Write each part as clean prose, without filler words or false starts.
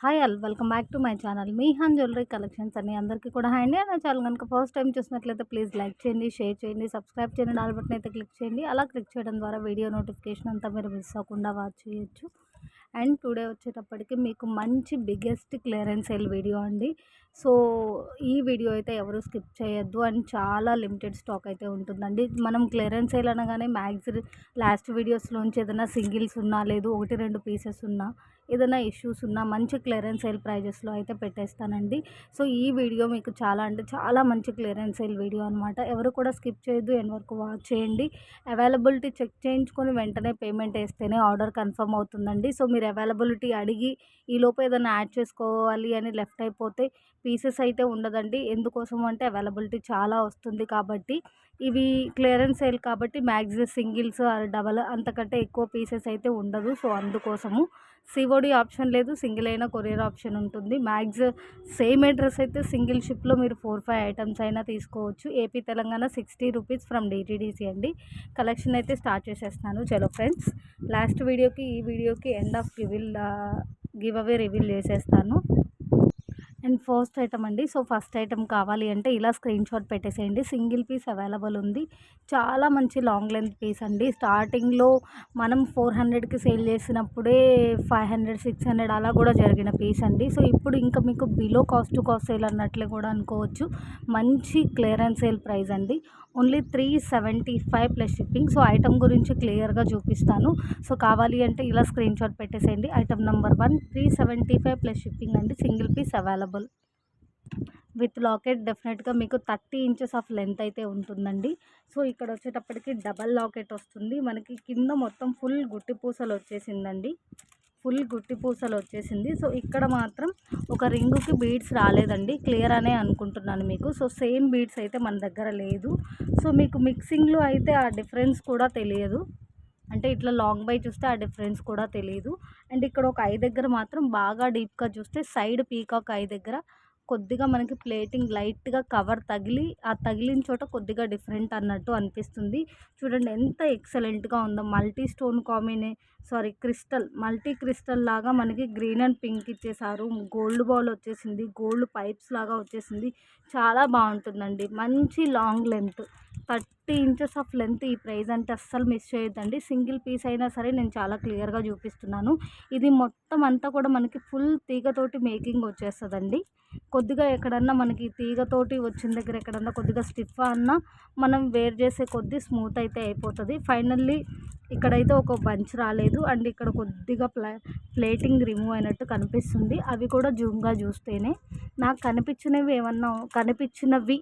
Hi all welcome back to my channel మీహాన్ jewellery collections అని అందరికీ కూడా హాయ్ అండి. నా ఛానల్ కనుక ఫస్ట్ టైం చూసినట్లయితే ప్లీజ్ లైక్ చేయండి, షేర్ చేయండి, సబ్స్క్రైబ్ చేయండి, ఆల్ బటన్ అయితే క్లిక్ చేయండి. అలా క్లిక్ చేయడం ద్వారా వీడియో నోటిఫికేషన్ అంతా మీరు మిస్ అవ్వకుండా వాచ్ చేయొచ్చు. అండ్ టుడే వచ్చేటప్పటికి మీకు మంచి బిగ్గెస్ట్ క్లియరెన్స్ సేల్ వీడియో అండి. సో ఈ వీడియో అయితే ఎవరు స్కిప్ చేయొద్దు. అండ్ చాలా లిమిటెడ్ స్టాక్ అయితే ఉంటుందండి. మనం క్లియరెన్స్ సేల్ అనగానే లాస్ట్ వీడియోస్లోంచి ఏదైనా సింగిల్స్ ఉన్నా, లేదు 1-2 పీసెస్ ఉన్నా, ఏదైనా ఇష్యూస్ ఉన్నా మంచి క్లియరెన్స్ సేల్ ప్రైజెస్లో అయితే పెట్టేస్తానండి. సో ఈ వీడియో మీకు చాలా అంటే చాలా మంచి క్లియరెన్స్ సేల్ వీడియో అనమాట. ఎవరు కూడా స్కిప్ చేయొద్దు, ఎండ్ వరకు వాచ్ చేయండి. అవైలబిలిటీ చెక్ చేయించుకొని వెంటనే పేమెంట్ వేస్తేనే ఆర్డర్ కన్ఫర్మ్ అవుతుందండి. సో మీరు అవైలబిలిటీ అడిగి ఈలోపు ఏదైనా యాడ్ చేసుకోవాలి అని లెఫ్ట్ అయిపోతే పీసెస్ అయితే ఉండదండి. ఎందుకోసం అంటే అవైలబిలిటీ చాలా వస్తుంది కాబట్టి. ఇవి క్లియరెన్స్ సేల్ కాబట్టి మ్యాక్సిమం సింగిల్స్ ఆర్ డబల్ అంతకంటే ఎక్కువ పీసెస్ అయితే ఉండదు. సో అందుకోసము సిఓడి ఆప్షన్ లేదు, సింగిల్ అయినా కొరియర్ ఆప్షన్ ఉంటుంది. సేమ్ అడ్రస్ అయితే సింగిల్ షిప్లో మీరు 4-5 ఐటమ్స్ అయినా తీసుకోవచ్చు. AP Telangana 60 rupees from DTDC అండి. కలెక్షన్ అయితే స్టార్ట్ చేసేస్తాను. చలో ఫ్రెండ్స్, లాస్ట్ వీడియోకి ఈ వీడియోకి end of give away reveal చేసేస్తాను. అండ్ ఫస్ట్ ఐటమ్ అండి. సో ఫస్ట్ ఐటమ్ కావాలి అంటే ఇలా స్క్రీన్ షాట్ పెట్టేసేయండి. సింగిల్ పీస్ అవైలబుల్ ఉంది. చాలా మంచి లాంగ్ లెంత్ పీస్ అండి. స్టార్టింగ్లో మనం 400కి సేల్ చేసినప్పుడే 500-600 అలా కూడా జరిగిన పీస్ అండి. సో ఇప్పుడు ఇంకా మీకు below cost to cost sale అన్నట్లే కూడా అనుకోవచ్చు. మంచి క్లియరెన్స్ సేల్ ప్రైస్ అండి. Only 375 plus shipping. So item గురించి క్లియర్గా చూపిస్తాను. సో కావాలి అంటే ఇలా స్క్రీన్ షాట్ పెట్టేసేయండి. ఐటమ్ నెంబర్ 1 375 ప్లస్ షిప్పింగ్ అండి. Single piece available with locket. డెఫినెట్గా మీకు 30 ఇంచెస్ ఆఫ్ లెంత్ అయితే ఉంటుందండి. సో ఇక్కడ వచ్చేటప్పటికి డబల్ లాకెట్ వస్తుంది. మనకి కింద మొత్తం ఫుల్ గుట్టి పూసలు వచ్చేసిందండి. సో ఇక్కడ మాత్రం ఒక రింగుకి బీడ్స్ రాలేదండి. క్లియర్ అనే అనుకుంటున్నాను మీకు. సో సేమ్ బీడ్స్ అయితే మన దగ్గర లేదు. సో మీకు మిక్సింగ్లో అయితే ఆ డిఫరెన్స్ కూడా తెలియదు. అంటే ఇట్లా లాంగ్ బై చూస్తే ఆ డిఫరెన్స్ కూడా తెలియదు. అండ్ ఇక్కడ ఒక ఐ దగ్గర మాత్రం బాగా డీప్గా చూస్తే సైడ్ పీకాక్ ఐ దగ్గర కొద్దిగా మనకి ప్లేటింగ్ లైట్గా కవర్ తగిలి, ఆ తగిలిన చోట కొద్దిగా డిఫరెంట్ అన్నట్టు అనిపిస్తుంది. చూడండి ఎంత ఎక్సలెంట్గా ఉందో. మల్టీ క్రిస్టల్ లాగా మనకి గ్రీన్ అండ్ పింక్ ఇచ్చేసారు. గోల్డ్ బాల్ వచ్చేసింది, గోల్డ్ పైప్స్ లాగా వచ్చేసింది. చాలా బాగుంటుందండి. మంచి long length 30 inches of length. ఈ ప్రైస్ అంటే అస్సలు మిస్ చేయొద్దండి. సింగిల్ పీస్ అయినా సరే నేను చాలా క్లియర్గా చూపిస్తున్నాను. ఇది మొత్తం అంతా కూడా మనకి ఫుల్ తీగతోటి మేకింగ్ వచ్చేస్తుందండి. కొద్దిగా ఎక్కడన్నా మనకి తీగతోటి వచ్చిన దగ్గర ఎక్కడన్నా కొద్దిగా స్టిఫ్ అన్నా మనం వేర్ చేసే కొద్ది స్మూత్ అయితే అయిపోతుంది. ఫైనల్లీ ఇక్కడైతే ఒక బంచ్ రాలేదు. అండ్ ఇక్కడ కొద్దిగా ప్లేటింగ్ రిమూవ్ అయినట్టు కనిపిస్తుంది. అవి కూడా జూమ్గా చూస్తేనే. నాకు కనిపించినవి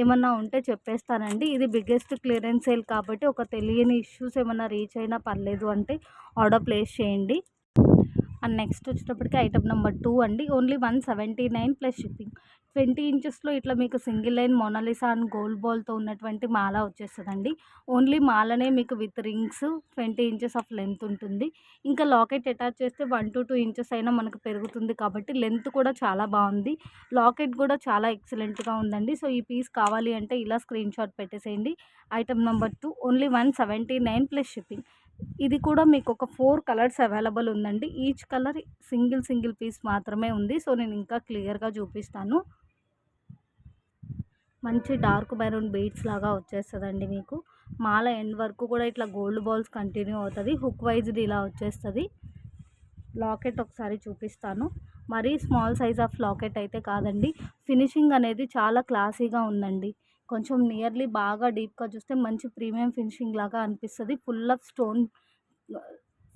ఏమన్నా ఉంటే చెప్పేస్తానండి. ఇది బిగ్గెస్ట్ క్లియరెన్స్ సేల్ కాబట్టి ఒక తెలియని ఇష్యూస్ ఏమన్నా రీచ్ అయినా పర్లేదు అంటే ఆర్డర్ ప్లేస్ చేయండి. అండ్ నెక్స్ట్ వచ్చేటప్పటికి ఐటమ్ నెంబర్ 2 అండి. Only 179 plus shipping. 20 ఇంచెస్లో ఇట్లా మీకు single line Mona Lisa and gold బాల్తో ఉన్నటువంటి మాల వచ్చేస్తుందండి. ఓన్లీ మాలనే మీకు with rings 20 inches of length ఉంటుంది. ఇంకా లాకెట్ అటాచ్ చేస్తే 1-2 ఇంచెస్ అయినా మనకు పెరుగుతుంది కాబట్టి లెంత్ కూడా చాలా బాగుంది. లాకెట్ కూడా చాలా ఎక్సలెంట్గా ఉందండి. సో ఈ పీస్ కావాలి అంటే ఇలా స్క్రీన్ షాట్ పెట్టేసేయండి. Item number 2 only 179 plus shipping. ఇది కూడా మీకు ఒక 4 కలర్స్ అవైలబుల్ ఉందండి. ఈచ్ కలర్ సింగిల్ పీస్ మాత్రమే ఉంది. సో నేను ఇంకా క్లియర్గా చూపిస్తాను. మంచి డార్క్ మెరూన్ బీడ్స్ లాగా వచ్చేస్తుందండి మీకు. మాల ఎండ్ వరకు కూడా ఇట్లా గోల్డ్ బాల్స్ కంటిన్యూ అవుతుంది. హుక్ వైజ్ది ఇలా వచ్చేస్తుంది. లాకెట్ ఒకసారి చూపిస్తాను. మరీ స్మాల్ సైజ్ ఆఫ్ లాకెట్ అయితే కాదండి. ఫినిషింగ్ అనేది చాలా క్లాసీగా ఉందండి. కొంచెం నియర్లీ బాగా డీప్గా చూస్తే మంచి ప్రీమియం ఫినిషింగ్ లాగా అనిపిస్తుంది.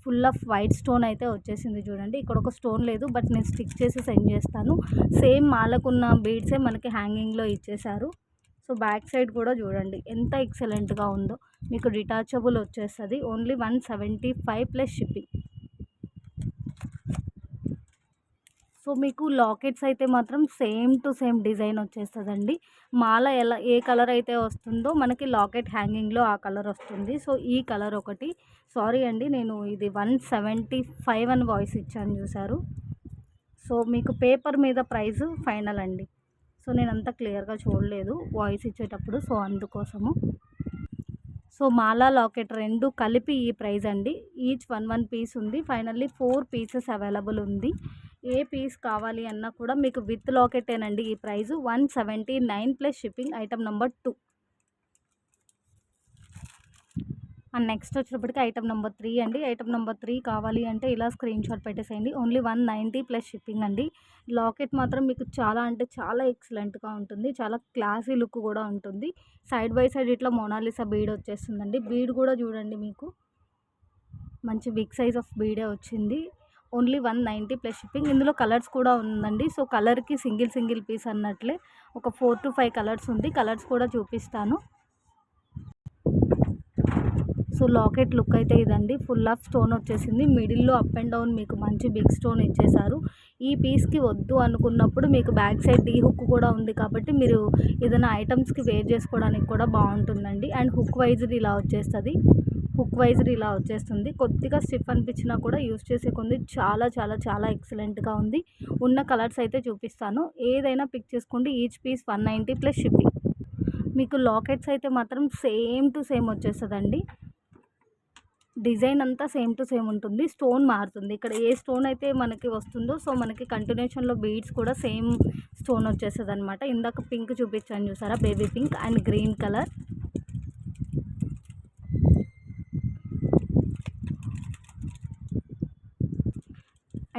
ఫుల్ ఆఫ్ వైట్ స్టోన్ అయితే వచ్చేసింది. చూడండి ఇక్కడ ఒక స్టోన్ లేదు, బట్ నేను స్టిక్ చేసి సెండ్ చేస్తాను. సేమ్ మాలకున్న బీడ్సే మనకి హ్యాంగింగ్లో ఇచ్చేసారు. సో బ్యాక్ సైడ్ కూడా చూడండి ఎంత ఎక్సలెంట్గా ఉందో. మీకు డిటాచబుల్ వచ్చేస్తుంది. Only 175 plus shipping. సో మీకు లాకెట్స్ అయితే మాత్రం సేమ్ టు సేమ్ డిజైన్ వచ్చేస్తుందండి. మాల ఏ కలర్ అయితే వస్తుందో మనకి లాకెట్ హ్యాంగింగ్లో ఆ కలర్ వస్తుంది. సో ఈ కలర్ ఒకటి. సారీ అండి, నేను ఇది 175 అని వాయిస్ ఇచ్చాను చూసారు. సో మీకు పేపర్ మీద ప్రైస్ ఫైనల్ అండి. సో నేను అంత క్లియర్గా చూడలేదు వాయిస్ ఇచ్చేటప్పుడు. సో అందుకోసము. సో మాలా లాకెట్ రెండు కలిపి ఈ ప్రైస్ అండి. ఈచ్ 1 పీస్ ఉంది. ఫైనల్లీ 4 పీసెస్ అవైలబుల్ ఉంది. ఏ పీస్ కావాలి అన్నా కూడా మీకు విత్ లాకెటేనండి ఈ price 179 plus shipping. Item number 2. And next వచ్చేటప్పటికి ఐటమ్ నెంబర్ 3 అండి. ఐటమ్ నెంబర్ 3 కావాలి అంటే ఇలా స్క్రీన్ షాట్ పెట్టేసేయండి. ఓన్లీ 190 ప్లస్ షిప్పింగ్ అండి. లాకెట్ మాత్రం మీకు చాలా అంటే చాలా ఎక్సలెంట్గా ఉంటుంది. చాలా క్లాసీ లుక్ కూడా ఉంటుంది. సైడ్ బై సైడ్ ఇట్లా మోనాలిసా బీడ్ వచ్చేస్తుందండి. బీడ్ కూడా చూడండి, మీకు మంచి బిగ్ సైజ్ ఆఫ్ బీడే వచ్చింది. Only 190 plus shipping. ఇందులో కలర్స్ కూడా ఉందండి. సో కలర్కి సింగిల్ పీస్ అన్నట్లే ఒక 4 to 5 కలర్స్ ఉంది. కలర్స్ కూడా చూపిస్తాను. సో లాకెట్ లుక్ అయితే ఇదండి. ఫుల్ ఆఫ్ స్టోన్ వచ్చేసింది. మిడిల్లో అప్ అండ్ డౌన్ మీకు మంచి బిగ్ స్టోన్ ఇచ్చేసారు. ఈ పీస్కి వద్దు అనుకున్నప్పుడు మీకు బ్యాక్ సైడ్ డీ హుక్ కూడా ఉంది కాబట్టి మీరు ఏదైనా ఐటమ్స్కి వేర్ చేసుకోవడానికి కూడా బాగుంటుందండి. అండ్ హుక్ వైజ్డ్ ఇలా వచ్చేస్తుంది. ఇలా వచ్చేస్తుంది. కొద్దిగా స్టిఫ్ అనిపించినా కూడా యూస్ చేసే కొంది చాలా చాలా చాలా ఎక్సలెంట్గా ఉంది. ఉన్న కలర్స్ అయితే చూపిస్తాను. ఏదైనా పిక్ చేసుకోండి. Each piece 190 plus shipping. మీకు లాకెట్స్ అయితే మాత్రం సేమ్ టు సేమ్ వచ్చేస్తుందండి. డిజైన్ అంతా సేమ్ టు సేమ్ ఉంటుంది. స్టోన్ మారుతుంది. ఇక్కడ ఏ స్టోన్ అయితే మనకి వస్తుందో సో మనకి కంటిన్యూషన్లో బీడ్స్ కూడా సేమ్ స్టోన్ వచ్చేస్తుంది అనమాట. ఇందాక పింక్ చూపించాను చూసారా, baby pink and green colour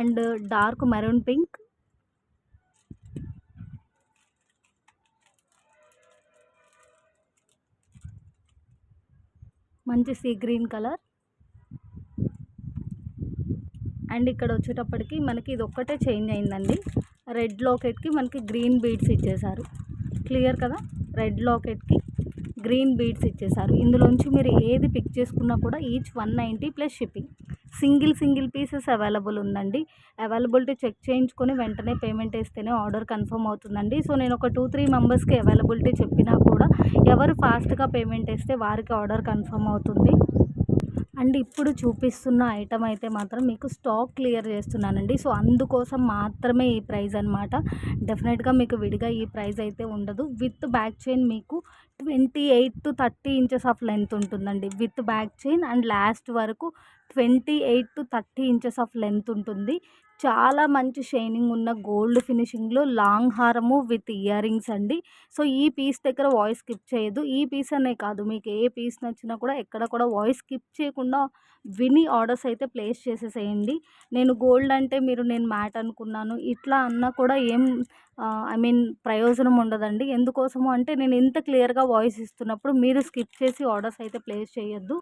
and dark maroon pink, మంచి సీ గ్రీన్ కలర్ అండ్ ఇక్కడ వచ్చేటప్పటికి మనకి ఇది ఒక్కటే చేంజ్ అయిందండి. రెడ్ లాకెట్కి మనకి గ్రీన్ బీడ్స్ ఇచ్చేసారు. క్లియర్ కదా, రెడ్ లాకెట్కి గ్రీన్ బీడ్స్ ఇచ్చేసారు. ఇందులోంచి మీరు ఏది పిక్ చేసుకున్నా కూడా each 190 plus shipping. Single pieces available ఉందండి. అవైలబిలిటీ చెక్ చేయించుకొని వెంటనే పేమెంట్ వేస్తేనే ఆర్డర్ కన్ఫర్మ్ అవుతుందండి. సో నేను ఒక 2-3 మెంబర్స్కి అవైలబిలిటీ చెప్పినా కూడా ఎవరు ఫాస్ట్గా పేమెంట్ వేస్తే వారికి ఆర్డర్ కన్ఫర్మ్ అవుతుంది. అండ్ ఇప్పుడు చూపిస్తున్న ఐటమ్ అయితే మాత్రం మీకు స్టాక్ క్లియర్ చేస్తున్నానండి. సో అందుకోసం మాత్రమే ఈ ప్రైస్ అనమాట. డెఫినెట్గా మీకు విడిగా ఈ ప్రైస్ అయితే ఉండదు. విత్ బ్యాక్ చైన్ మీకు 28 to 30 ఇంచెస్ ఆఫ్ లెంత్ ఉంటుందండి. With back chain and last వరకు 28 to 30 ఇంచెస్ ఆఫ్ లెంత్ ఉంటుంది. చాలా మంచి షైనింగ్ ఉన్న గోల్డ్ ఫినిషింగ్లో లాంగ్ హారము విత్ ఇయర్ రింగ్స్ అండి. సో ఈ పీస్ దగ్గర వాయిస్ స్కిప్ చేయొద్దు. ఈ పీస్ అనే కాదు, మీకు ఏ పీస్ నచ్చినా కూడా ఎక్కడ కూడా వాయిస్ స్కిప్ చేయకుండా విని ఆర్డర్స్ అయితే ప్లేస్ చేసేసేయండి. నేను గోల్డ్ అంటే నేను మ్యాట్ అనుకున్నాను ఇట్లా అన్నా కూడా ఏం ప్రయోజనం ఉండదండి. ఎందుకోసము అంటే నేను ఇంత క్లియర్గా వాయిస్ ఇస్తున్నప్పుడు మీరు స్కిప్ చేసి ఆర్డర్స్ అయితే ప్లేస్ చేయొద్దు.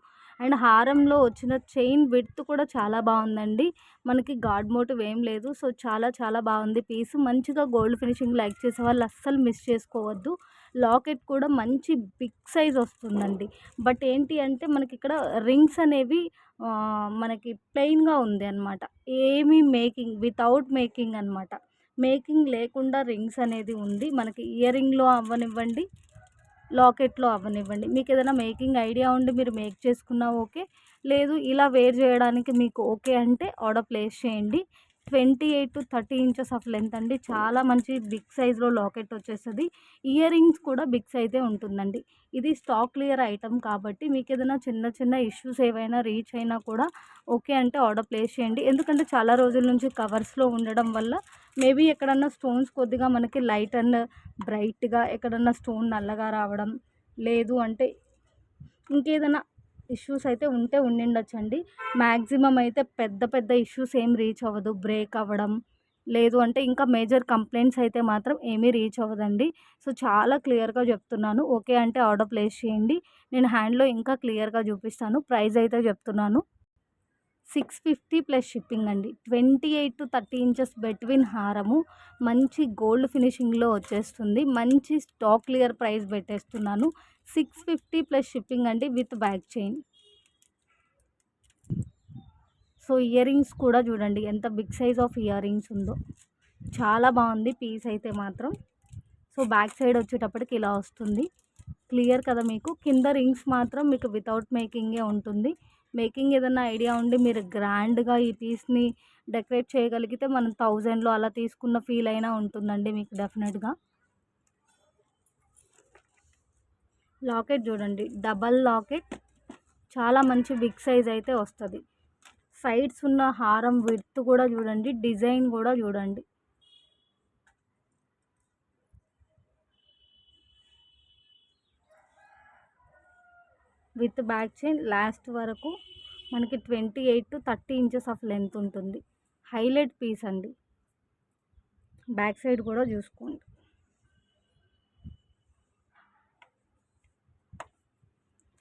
అండ్ హారంలో వచ్చిన చైన్ విడ్త్ కూడా చాలా బాగుందండి. మనకి గాడ్ మోటివ్ ఏం లేదు. సో చాలా చాలా బాగుంది పీస్. మంచిగా గోల్డ్ ఫినిషింగ్ లైక్ చేసే వాళ్ళు అస్సలు మిస్ చేసుకోవద్దు. లాకెట్ కూడా మంచి బిగ్ సైజ్ వస్తుందండి. బట్ ఏంటి అంటే మనకి ఇక్కడ రింగ్స్ అనేవి మనకి ప్లెయిన్గా ఉంది అనమాట. ఏమీ వితౌట్ మేకింగ్ అనమాట. మేకింగ్ లేకుండా రింగ్స్ అనేది ఉంది. మనకి ఇయర్ రింగ్లో అవ్వనివ్వండి, లాకెట్లో అవ్వనివ్వండి, మీకు ఏదైనా మేకింగ్ ఐడియా ఉండి మీరు మేక్ చేసుకున్నా ఓకే, లేదు ఇలా వేర్ చేయడానికి మీకు ఓకే అంటే ఆర్డర్ ప్లేస్ చేయండి. 28 to 30 ఇంచెస్ ఆఫ్ లెంత్ అండి. చాలా మంచి బిగ్ సైజ్లో లాకెట్ వచ్చేస్తుంది. ఇయర్ రింగ్స్ కూడా బిగ్ సైజే ఉంటుందండి. ఇది స్టాక్ క్లియర్ ఐటమ్ కాబట్టి మీకు ఏదైనా చిన్న ఇష్యూస్ ఏవైనా రీచ్ అయినా కూడా ఓకే అంటే ఆర్డర్ ప్లేస్ చేయండి. ఎందుకంటే చాలా రోజుల నుంచి కవర్స్లో ఉండడం వల్ల మేబీ ఎక్కడన్నా స్టోన్స్ కొద్దిగా మనకి లైట్ అండ్ బ్రైట్గా, ఎక్కడన్నా స్టోన్ నల్లగా రావడం, లేదు అంటే ఇంకేదైనా ఇష్యూస్ అయితే ఉండిండొచ్చండి. మ్యాక్సిమం అయితే పెద్ద ఇష్యూస్ ఏం రీచ్ అవ్వదు. బ్రేక్ అవ్వడం, లేదు అంటే ఇంకా మేజర్ కంప్లైంట్స్ అయితే మాత్రం ఏమీ రీచ్ అవ్వదండి. సో చాలా క్లియర్గా చెప్తున్నాను. ఓకే అంటే ఆర్డర్ ప్లేస్ చేయండి. నేను హ్యాండ్లో ఇంకా క్లియర్గా చూపిస్తాను. ప్రైస్ అయితే చెప్తున్నాను 650 ప్లస్ షిప్పింగ్ అండి. 28 to 30 ఇంచెస్ బిట్వీన్ హారము మంచి గోల్డ్ ఫినిషింగ్లో వచ్చేస్తుంది. మంచి స్టాక్ క్లియర్ ప్రైస్ పెట్టేస్తున్నాను. 650 ప్లస్ షిప్పింగ్ అండి with back chain. So earrings కూడా చూడండి ఎంత big size of earrings ఉందో. చాలా బాగుంది పీస్ అయితే మాత్రం. సో బ్యాక్ సైడ్ వచ్చేటప్పటికి ఇలా వస్తుంది. క్లియర్ కదా మీకు. కింద రింగ్స్ మాత్రం మీకు వితౌట్ మేకింగే ఉంటుంది. మేకింగ్ ఏదైనా ఐడియా ఉండి మీరు గ్రాండ్గా ఈ పీస్ని డెకరేట్ చేయగలిగితే మనం 1000లో అలా తీసుకున్న ఫీల్ అయినా ఉంటుందండి మీకు డెఫినెట్గా. లాకెట్ చూడండి, డబల్ లాకెట్, చాలా మంచి బిగ్ సైజ్ అయితే వస్తుంది. సైడ్స్ ఉన్న హారం విడ్త్ కూడా చూడండి, డిజైన్ కూడా చూడండి. విత్ బ్యాక్ చైన్ లాస్ట్ వరకు మనకి 28 to 30 ఇంచెస్ ఆఫ్ లెంత్ ఉంటుంది. హైలైట్ పీస్ అండి. బ్యాక్ సైడ్ కూడా చూసుకోండి.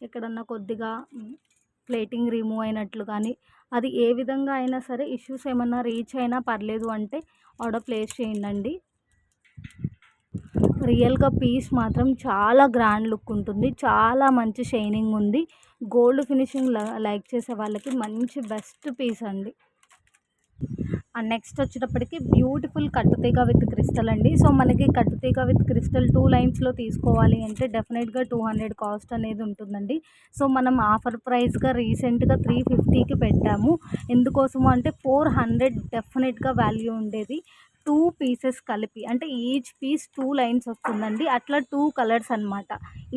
ఎక్కడన్నా కొద్దిగా ప్లేటింగ్ రిమూవ్ అయినట్లు కానీ, అది ఏ విధంగా అయినా సరే ఇష్యూస్ ఏమన్నా రీచ్ అయినా పర్లేదు అంటే ఆర్డర్ ప్లేస్ చేయండి. రియల్గా పీస్ మాత్రం చాలా గ్రాండ్ లుక్ ఉంటుంది, చాలా మంచి షైనింగ్ ఉంది. గోల్డ్ ఫినిషింగ్ లైక్ చేసే వాళ్ళకి మంచి బెస్ట్ పీస్ అండి. అండ్ నెక్స్ట్ వచ్చేటప్పటికి బ్యూటిఫుల్ కట్టుతీగ విత్ క్రిస్టల్ అండి. సో మనకి కట్టుతీగ విత్ క్రిస్టల్ 2 లైన్స్లో తీసుకోవాలి అంటే డెఫినెట్గా 200 కాస్ట్ అనేది ఉంటుందండి. సో మనం ఆఫర్ ప్రైస్గా రీసెంట్గా 350కి పెట్టాము. ఎందుకోసము అంటే 400 డెఫినెట్గా వాల్యూ ఉండేది. 2 పీసెస్ కలిపి అంటే ఈచ్ పీస్ 2 లైన్స్ వస్తుందండి. అట్లా 2 కలర్స్ అనమాట.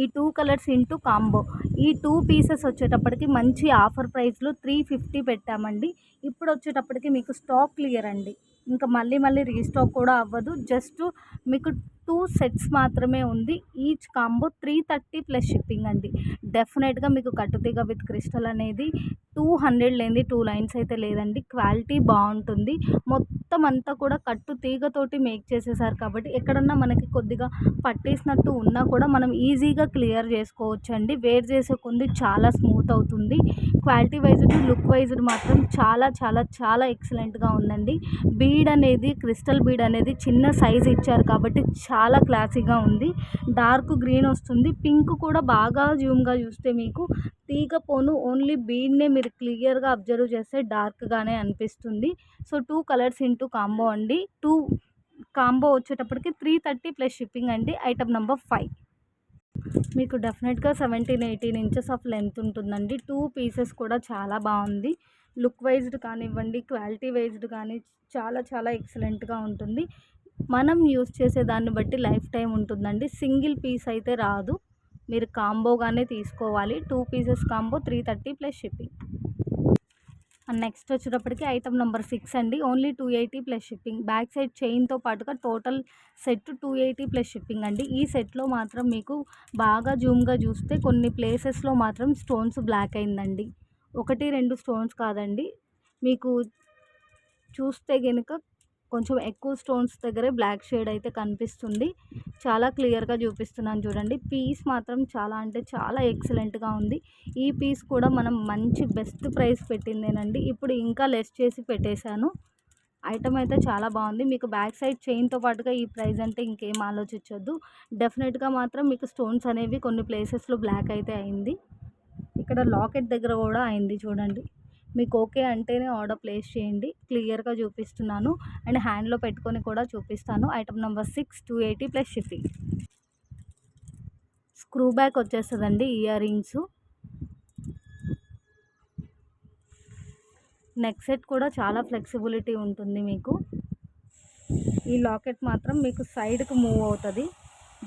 ఈ 2 కలర్స్ ఇంటూ కాంబో. ఈ 2 పీసెస్ వచ్చేటప్పటికి మంచి ఆఫర్ ప్రైస్లో 350 పెట్టామండి. ఇప్పుడు వచ్చేటప్పటికి మీకు స్టాక్ క్లియర్ అండి. ఇంకా మళ్ళీ రీస్టాక్ కూడా అవ్వదు. జస్ట్ మీకు 2 సెట్స్ మాత్రమే ఉంది. ఈచ్ కాంబో 330 ప్లస్ షిప్పింగ్ అండి. డెఫినెట్గా మీకు కట్టుతీగ విత్ క్రిస్టల్ అనేది 200 లేనిది 2 లైన్స్ అయితే లేదండి. క్వాలిటీ బాగుంటుంది. మొత్తం అంతా కూడా కట్టు తీగతోటి మేక్ చేసేసారు కాబట్టి ఎక్కడన్నా మనకి కొద్దిగా పట్టేసినట్టు ఉన్నా కూడా మనం ఈజీగా క్లియర్ చేసుకోవచ్చు అండి. వేర్ చేసే కొంది చాలా స్మూత్ అవుతుంది. క్వాలిటీ వైజ్డ్ లుక్ వైజ్డ్ మాత్రం చాలా ఎక్సలెంట్గా ఉందండి. బీడ్ అనేది క్రిస్టల్ బీడ్ అనేది చిన్న సైజ్ ఇచ్చారు కాబట్టి చాలా క్లాసీగా ఉంది. డార్క్ గ్రీన్ వస్తుంది. పింక్ కూడా బాగా జూమ్గా చూస్తే మీకు తీగ పోను ఓన్లీ బీడ్నే మీరు క్లియర్గా అబ్జర్వ్ చేస్తే డార్క్గానే అనిపిస్తుంది. సో 2 కలర్స్ ఇంటూ కాంబో అండి. 2 కాంబో వచ్చేటప్పటికి 330 ప్లస్ షిప్పింగ్ అండి. ఐటమ్ నెంబర్ 5 మీకు డెఫినెట్గా 17-18 ఇంచెస్ ఆఫ్ లెంత్ ఉంటుందండి. 2 పీసెస్ కూడా చాలా బాగుంది. లుక్ వైజ్డ్ కానివ్వండి, క్వాలిటీ వైజ్డ్ కానీ చాలా ఎక్సలెంట్గా ఉంటుంది. మనం యూస్ చేసే దాన్ని బట్టి లైఫ్ టైం ఉంటుందండి. సింగిల్ పీస్ అయితే రాదు, మీరు కాంబోగానే తీసుకోవాలి. 2 pieces combo 330 plus shipping. And next వచ్చేటప్పటికి ఐటమ్ నెంబర్ 6 అండి. Only 280 plus shipping. Back side చైన్తో పాటుగా టోటల్ సెట్ 280 ప్లస్ షిప్పింగ్ అండి. ఈ సెట్లో మాత్రం మీకు బాగా జూమ్గా చూస్తే కొన్ని ప్లేసెస్లో మాత్రం స్టోన్స్ బ్లాక్ అయిందండి. 1-2 స్టోన్స్ కాదండి, మీకు చూస్తే కనుక కొంచెం ఎక్కువ స్టోన్స్ దగ్గరే బ్లాక్ షేడ్ అయితే కనిపిస్తుంది. చాలా క్లియర్గా చూపిస్తున్నాను చూడండి. పీస్ మాత్రం చాలా ఎక్సలెంట్గా ఉంది. ఈ పీస్ కూడా మనం మంచి బెస్ట్ ప్రైస్ పెట్టిందేనండి. ఇప్పుడు ఇంకా లెస్ చేసి పెట్టేశాను. ఐటమ్ అయితే చాలా బాగుంది. మీకు బ్యాక్ సైడ్ చైన్తో పాటుగా ఈ ప్రైస్ అంటే ఇంకేం ఆలోచించొద్దు. డెఫినెట్గా మాత్రం మీకు స్టోన్స్ అనేవి కొన్ని ప్లేసెస్లో బ్లాక్ అయితే అయింది. ఇక్కడ లాకెట్ దగ్గర కూడా అయింది చూడండి. మీకు ఓకే అంటేనే ఆర్డర్ ప్లేస్ చేయండి. క్లియర్గా చూపిస్తున్నాను అండ్ హ్యాండ్లో పెట్టుకొని కూడా చూపిస్తాను. Item number 6 280 plus shipping. Screw back వచ్చేస్తుందండి ఇయర్ రింగ్స్. నెక్ సెట్ కూడా చాలా ఫ్లెక్సిబిలిటీ ఉంటుంది మీకు. ఈ లాకెట్ మాత్రం మీకు సైడ్కి మూవ్ అవుతుంది,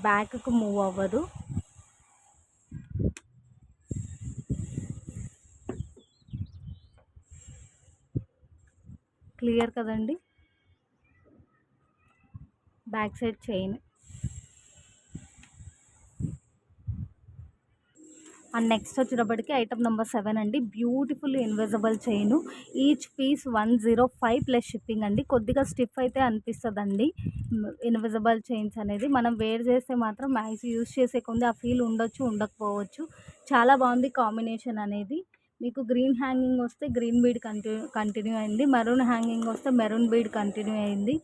బ్యాక్కి మూవ్ అవ్వదు. క్లియర్ కదండి. Back side chain. And next వచ్చేటప్పటికి ఐటమ్ నెంబర్ 7 అండి. Beautiful invisible chain. Each piece 105 plus shipping అండి. కొద్దిగా స్టిఫ్ అయితే అనిపిస్తుందండి ఇన్విజిబుల్ చైన్స్ అనేది. మనం వేర్ చేస్తే మాత్రం మ్యాక్స్ యూస్ చేసే కొంది ఆ ఫీల్ ఉండొచ్చు, ఉండకపోవచ్చు. చాలా బాగుంది కాంబినేషన్ అనేది. మీకు గ్రీన్ హ్యాంగింగ్ వస్తే గ్రీన్ బీడ్ కంటిన్యూ అయింది. మెరూన్ హ్యాంగింగ్ వస్తే మెరూన్ బీడ్ కంటిన్యూ అయింది.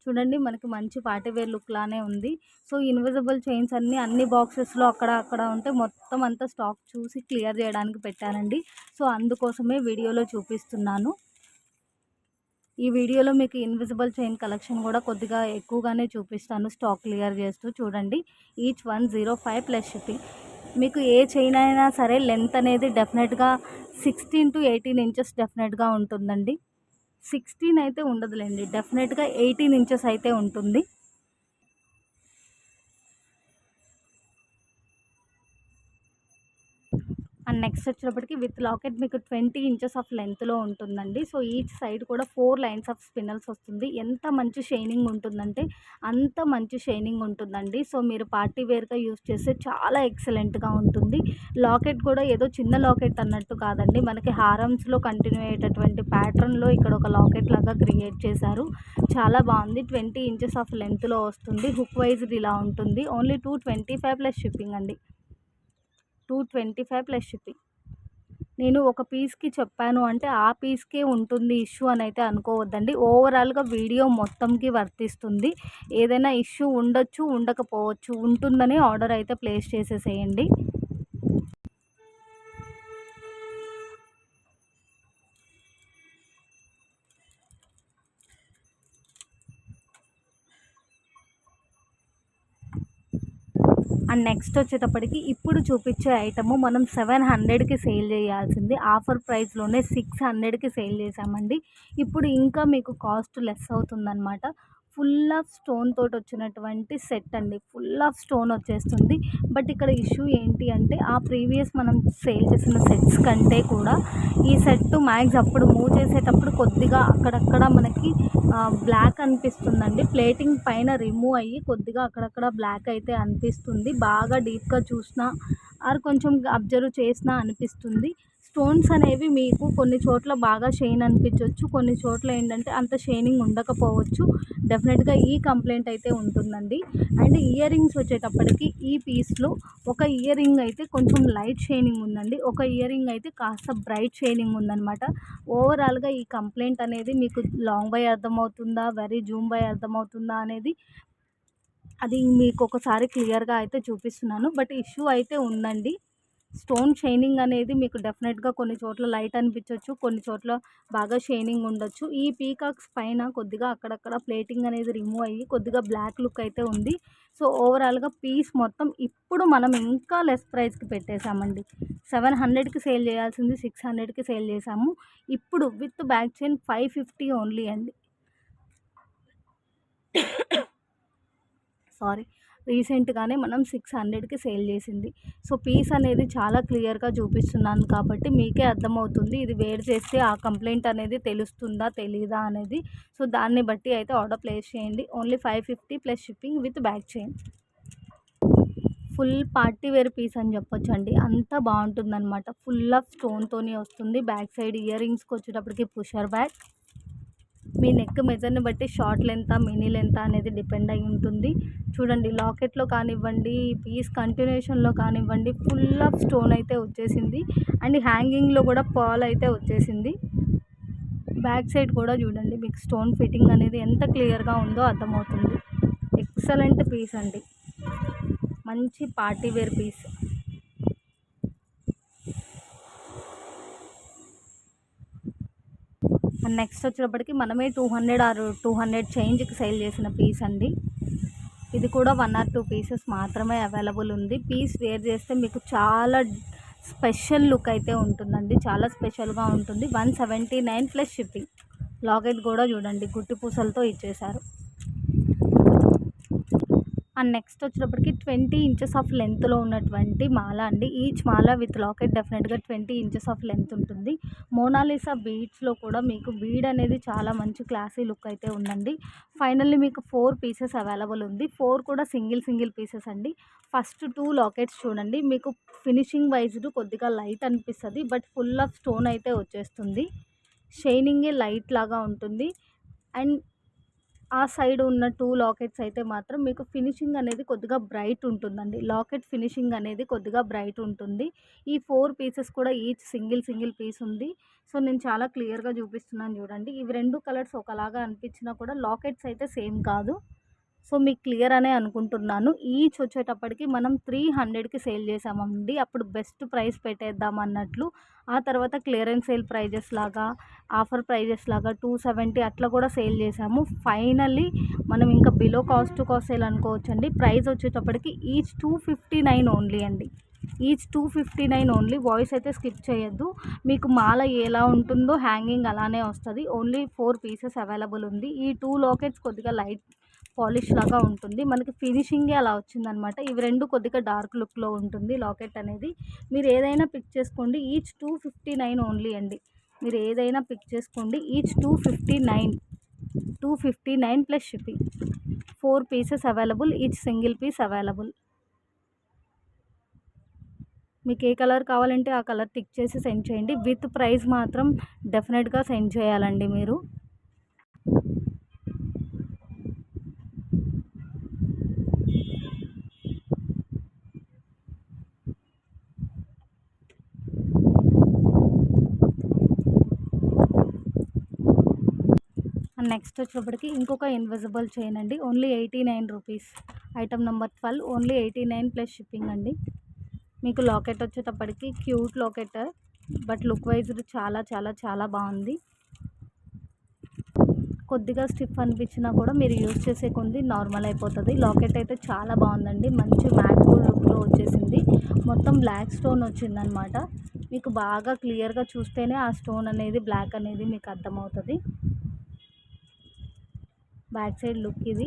చూడండి మనకి మంచి పార్టీవేర్ లుక్ లానే ఉంది. సో ఇన్విజిబుల్ చైన్స్ అన్ని బాక్సెస్లో అక్కడ ఉంటే మొత్తం అంతా స్టాక్ చూసి క్లియర్ చేయడానికి పెట్టానండి. సో అందుకోసమే వీడియోలో చూపిస్తున్నాను. ఈ వీడియోలో మీకు ఇన్విజిబుల్ చైన్ కలెక్షన్ కూడా కొద్దిగా ఎక్కువగానే చూపిస్తాను స్టాక్ క్లియర్ చేస్తూ. చూడండి ఈచ్ 105 ప్లస్ షిప్పింగ్. మీకు ఏ చైన్ అయినా సరే లెంత్ అనేది డెఫినెట్గా 16 to 18 ఇంచెస్ డెఫినెట్గా ఉంటుందండి. 16 అయితే ఉండదులేండి, డెఫినెట్గా 18 ఇంచెస్ అయితే ఉంటుంది. అండ్ అండ్ నెక్స్ట్ వచ్చేటప్పటికి విత్ లాకెట్ మీకు 20 ఇంచెస్ ఆఫ్ లెంత్లో ఉంటుందండి. సో ఈచ్ సైడ్ కూడా 4 లైన్స్ ఆఫ్ స్పిన్నల్స్ వస్తుంది. ఎంత మంచి షైనింగ్ ఉంటుందంటే అంత మంచి షైనింగ్ ఉంటుందండి. సో మీరు పార్టీ వేర్గా యూస్ చేస్తే చాలా ఎక్సలెంట్గా ఉంటుంది. లాకెట్ కూడా ఏదో చిన్న లాకెట్ అన్నట్టు కాదండి, మనకి హారమ్స్లో కంటిన్యూ అయ్యేటటువంటి ప్యాటర్న్లో ఇక్కడ ఒక లాకెట్ లాగా క్రియేట్ చేశారు. చాలా బాగుంది. 20 ఇంచెస్ ఆఫ్ లెంత్లో వస్తుంది. హుక్ వైజ్ ఇలా ఉంటుంది. ఓన్లీ 225 ప్లస్ షిప్పింగ్ అండి. 225 ప్లస్ షిప్పింగ్. నేను ఒక పీస్కి చెప్పాను అంటే ఆ పీస్కే ఉంటుంది ఇష్యూ అని అయితే అనుకోవద్దండి. ఓవరాల్గా వీడియో మొత్తంకి వర్తిస్తుంది. ఏదైనా ఇష్యూ ఉండొచ్చు, ఉండకపోవచ్చు, ఉంటుందని ఆర్డర్ అయితే ప్లేస్ చేసేసేయండి. అండ్ నెక్స్ట్ వచ్చేటప్పటికి ఇప్పుడు చూపించే ఐటము మనం 700కి సేల్ చేయాల్సింది ఆఫర్ ప్రైస్లోనే 600కి సేల్ చేసామండి. ఇప్పుడు ఇంకా మీకు కాస్ట్ లెస్ అవుతుందన్నమాట. ఫుల్ ఆఫ్ స్టోన్ తోటి వచ్చినటువంటి సెట్ అండి. ఫుల్ ఆఫ్ స్టోన్ వచ్చేస్తుంది. బట్ ఇక్కడ ఇష్యూ ఏంటి అంటే ఆ ప్రీవియస్ మనం సేల్ చేసిన సెట్స్ కంటే కూడా ఈ సెట్ మ్యాక్స్ అప్పుడు మూవ్ చేసేటప్పుడు కొద్దిగా అక్కడక్కడ మనకి బ్లాక్ అనిపిస్తుందండి. ప్లేటింగ్ పైన రిమూవ్ అయ్యి కొద్దిగా అక్కడక్కడ బ్లాక్ అయితే అనిపిస్తుంది. బాగా డీప్గా చూసినా ఆర్ కొంచెం అబ్జర్వ్ చేసినా అనిపిస్తుంది. స్టోన్స్ అనేవి మీకు కొన్ని చోట్ల బాగా షైన్ అనిపించవచ్చు, కొన్ని చోట్ల ఏంటంటే అంత షైనింగ్ ఉండకపోవచ్చు. డెఫినెట్గా ఈ కంప్లైంట్ అయితే ఉంటుందండి. అండ్ ఇయర్ రింగ్స్ వచ్చేటప్పటికి ఈ పీస్లో ఒక ఇయర్ రింగ్ అయితే కొంచెం లైట్ షైనింగ్ ఉందండి, ఒక ఇయర్ రింగ్ అయితే కాస్త బ్రైట్ షైనింగ్ ఉందన్నమాట. ఓవరాల్గా ఈ కంప్లైంట్ అనేది మీకు లాంగ్ బై అర్థమవుతుందా, వెరీ జూమ్ బై అర్థమవుతుందా అనేది అది మీకు ఒకసారి క్లియర్గా అయితే చూపిస్తున్నాను. బట్ ఇష్యూ అయితే ఉందండి. స్టోన్ షైనింగ్ అనేది మీకు డెఫినెట్గా కొన్ని చోట్ల లైట్ అనిపించవచ్చు, కొన్ని చోట్ల బాగా షైనింగ్ ఉండొచ్చు. ఈ పీకాక్స్ పైన కొద్దిగా అక్కడక్కడ ప్లేటింగ్ అనేది రిమూవ్ అయ్యి కొద్దిగా బ్లాక్ లుక్ అయితే ఉంది. సో ఓవరాల్గా పీస్ మొత్తం ఇప్పుడు మనం ఇంకా లెస్ ప్రైస్కి పెట్టేశామండి. 700కి సేల్ చేయాల్సింది 600కి సేల్ చేసాము. ఇప్పుడు విత్ బ్యాక్ చైన్ 550 ఓన్లీ అండి. సారీ, రీసెంట్గానే మనం 600కి సేల్ చేసింది. సో పీస్ అనేది చాలా క్లియర్గా చూపిస్తున్నాను కాబట్టి మీకే అర్థమవుతుంది ఇది వేర్ చేస్తే ఆ కంప్లైంట్ అనేది తెలుస్తుందా తెలీదా అనేది. సో దాన్ని బట్టి అయితే ఆర్డర్ ప్లేస్ చేయండి. Only 550 plus shipping with back chain. Full party wear piece అని చెప్పొచ్చు అండి. అంత బాగుంటుందన్నమాట. ఫుల్ ఆఫ్ స్టోన్తోనే వస్తుంది. బ్యాక్ సైడ్ ఇయర్ రింగ్స్కి వచ్చేటప్పటికి పుషర్ బ్యాక్. మీ నెక్ మెజర్ని బట్టి షార్ట్ లెంత్ మినీ లెంత్ అనేది డిపెండ్ అయి ఉంటుంది. చూడండి, లాకెట్లో కానివ్వండి, పీస్ కంటిన్యూషన్లో కానివ్వండి, ఫుల్ ఆఫ్ స్టోన్ అయితే వచ్చేసింది. అండ్ హ్యాంగింగ్లో కూడా పర్ల్ అయితే వచ్చేసింది. బ్యాక్ సైడ్ కూడా చూడండి, మీకు స్టోన్ ఫిట్టింగ్ అనేది ఎంత క్లియర్గా ఉందో అర్థమవుతుంది. ఎక్సలెంట్ పీస్ అండి, మంచి party wear piece. And next వచ్చేటప్పటికి మనమే 200 ఆర్ 200 చేంజ్కి సేల్ చేసిన పీస్ అండి. ఇది కూడా 1 ఆర్ 2 పీసెస్ మాత్రమే అవైలబుల్ ఉంది. పీస్ వేర్ చేస్తే మీకు చాలా స్పెషల్ లుక్ అయితే ఉంటుందండి, చాలా స్పెషల్గా ఉంటుంది. 179 ప్లస్ షిప్పింగ్. లాకెట్ కూడా చూడండి గుట్టి పూసలతో ఇచ్చేశారు. అండ్ నెక్స్ట్ వచ్చేటప్పటికి 20 ఇంచెస్ ఆఫ్ లెంత్లో ఉన్నటువంటి మాల అండి. ఈచ్ మాల విత్ లాకెట్ డెఫినెట్గా 20 ఇంచెస్ ఆఫ్ లెంత్ ఉంటుంది. మోనాలిసా బీడ్స్లో కూడా మీకు బీడ్ అనేది చాలా మంచి క్లాసీ లుక్ అయితే ఉందండి. ఫైనల్లీ మీకు 4 పీసెస్ అవైలబుల్ ఉంది. 4 కూడా సింగిల్ పీసెస్ అండి. ఫస్ట్ 2 లాకెట్స్ చూడండి, మీకు ఫినిషింగ్ వైజ్ కొద్దిగా లైట్ అనిపిస్తుంది. బట్ ఫుల్ ఆఫ్ స్టోన్ అయితే వచ్చేస్తుంది. షైనింగే లైట్ లాగా ఉంటుంది. అండ్ ఆ సైడ్ ఉన్న 2 లాకెట్స్ అయితే మాత్రం మీకు ఫినిషింగ్ అనేది కొద్దిగా బ్రైట్ ఉంటుందండి. లాకెట్ ఫినిషింగ్ అనేది కొద్దిగా బ్రైట్ ఉంటుంది. ఈ 4 పీసెస్ కూడా ఈచ్ సింగిల్ పీస్ ఉంది. సో నేను చాలా క్లియర్గా చూపిస్తున్నాను చూడండి. ఇవి 2 కలర్స్ ఒకలాగా అనిపించినా కూడా లాకెట్స్ అయితే సేమ్ కాదు. సో మీకు క్లియర్ అనే అనుకుంటున్నాను. ఈచ్ వచ్చేటప్పటికి మనం 300కి సేల్ చేసామండి. అప్పుడు బెస్ట్ ప్రైస్ పెట్టేద్దాం అన్నట్లు. ఆ తర్వాత క్లియరెన్స్ సేల్ ప్రైజెస్ లాగా, ఆఫర్ ప్రైజెస్ లాగా 270 అట్లా కూడా సేల్ చేసాము. ఫైనల్లీ మనం ఇంకా బిలో కాస్ట్ సేల్ అనుకోవచ్చండి. ప్రైస్ వచ్చేటప్పటికి ఈచ్ 259 ఓన్లీ అండి. Each 259 only. వాయిస్ అయితే స్కిప్ చేయొద్దు. మీకు మాల ఎలా ఉంటుందో హ్యాంగింగ్ అలానే వస్తుంది. ఓన్లీ 4 పీసెస్ అవైలబుల్ ఉంది. ఈ 2 లాకెట్స్ కొద్దిగా లైట్ పాలిష్ లాగా ఉంటుంది. మనకి ఫినిషింగే అలా వచ్చిందనమాట. ఇవి 2 కొద్దిగా డార్క్ లుక్‌లో ఉంటుంది లాకెట్ అనేది. మీరు ఏదైనా పిక్ చేసుకోండి. ఈచ్ 259 ఓన్లీ అండి. మీరు ఏదైనా పిక్ చేసుకోండి. Each 259, 259 plus shipping. 4 pieces available. Each single piece available. మీకు ఏ కలర్ కావాలంటే ఆ కలర్ టిక్ చేసి సెండ్ చేయండి. విత్ ప్రైస్ మాత్రం డెఫినెట్గా సెండ్ చేయాలండి మీరు. నెక్స్ట్ వచ్చేటప్పటికి ఇంకొక ఇన్విజిబుల్ చైన్ అండి. Only 89 rupees. Item number 12 only 89 plus shipping అండి. మీకు లాకెట్ వచ్చేటప్పటికి cute locket, but look wise చాలా చాలా చాలా బాగుంది. కొద్దిగా స్టిఫ్ అనిపించినా కూడా మీరు యూజ్ చేసే కొద్ది నార్మల్ అయిపోతుంది. లాకెట్ అయితే చాలా బాగుందండి. మంచి మ్యాట్ గోల్డ్ లుక్లో వచ్చేసింది. మొత్తం బ్లాక్ స్టోన్ వచ్చిందనమాట. మీకు బాగా క్లియర్గా చూస్తేనే ఆ స్టోన్ అనేది బ్లాక్ అనేది మీకు అర్థమవుతుంది. బ్యాక్ సైడ్ లుక్ ఇది.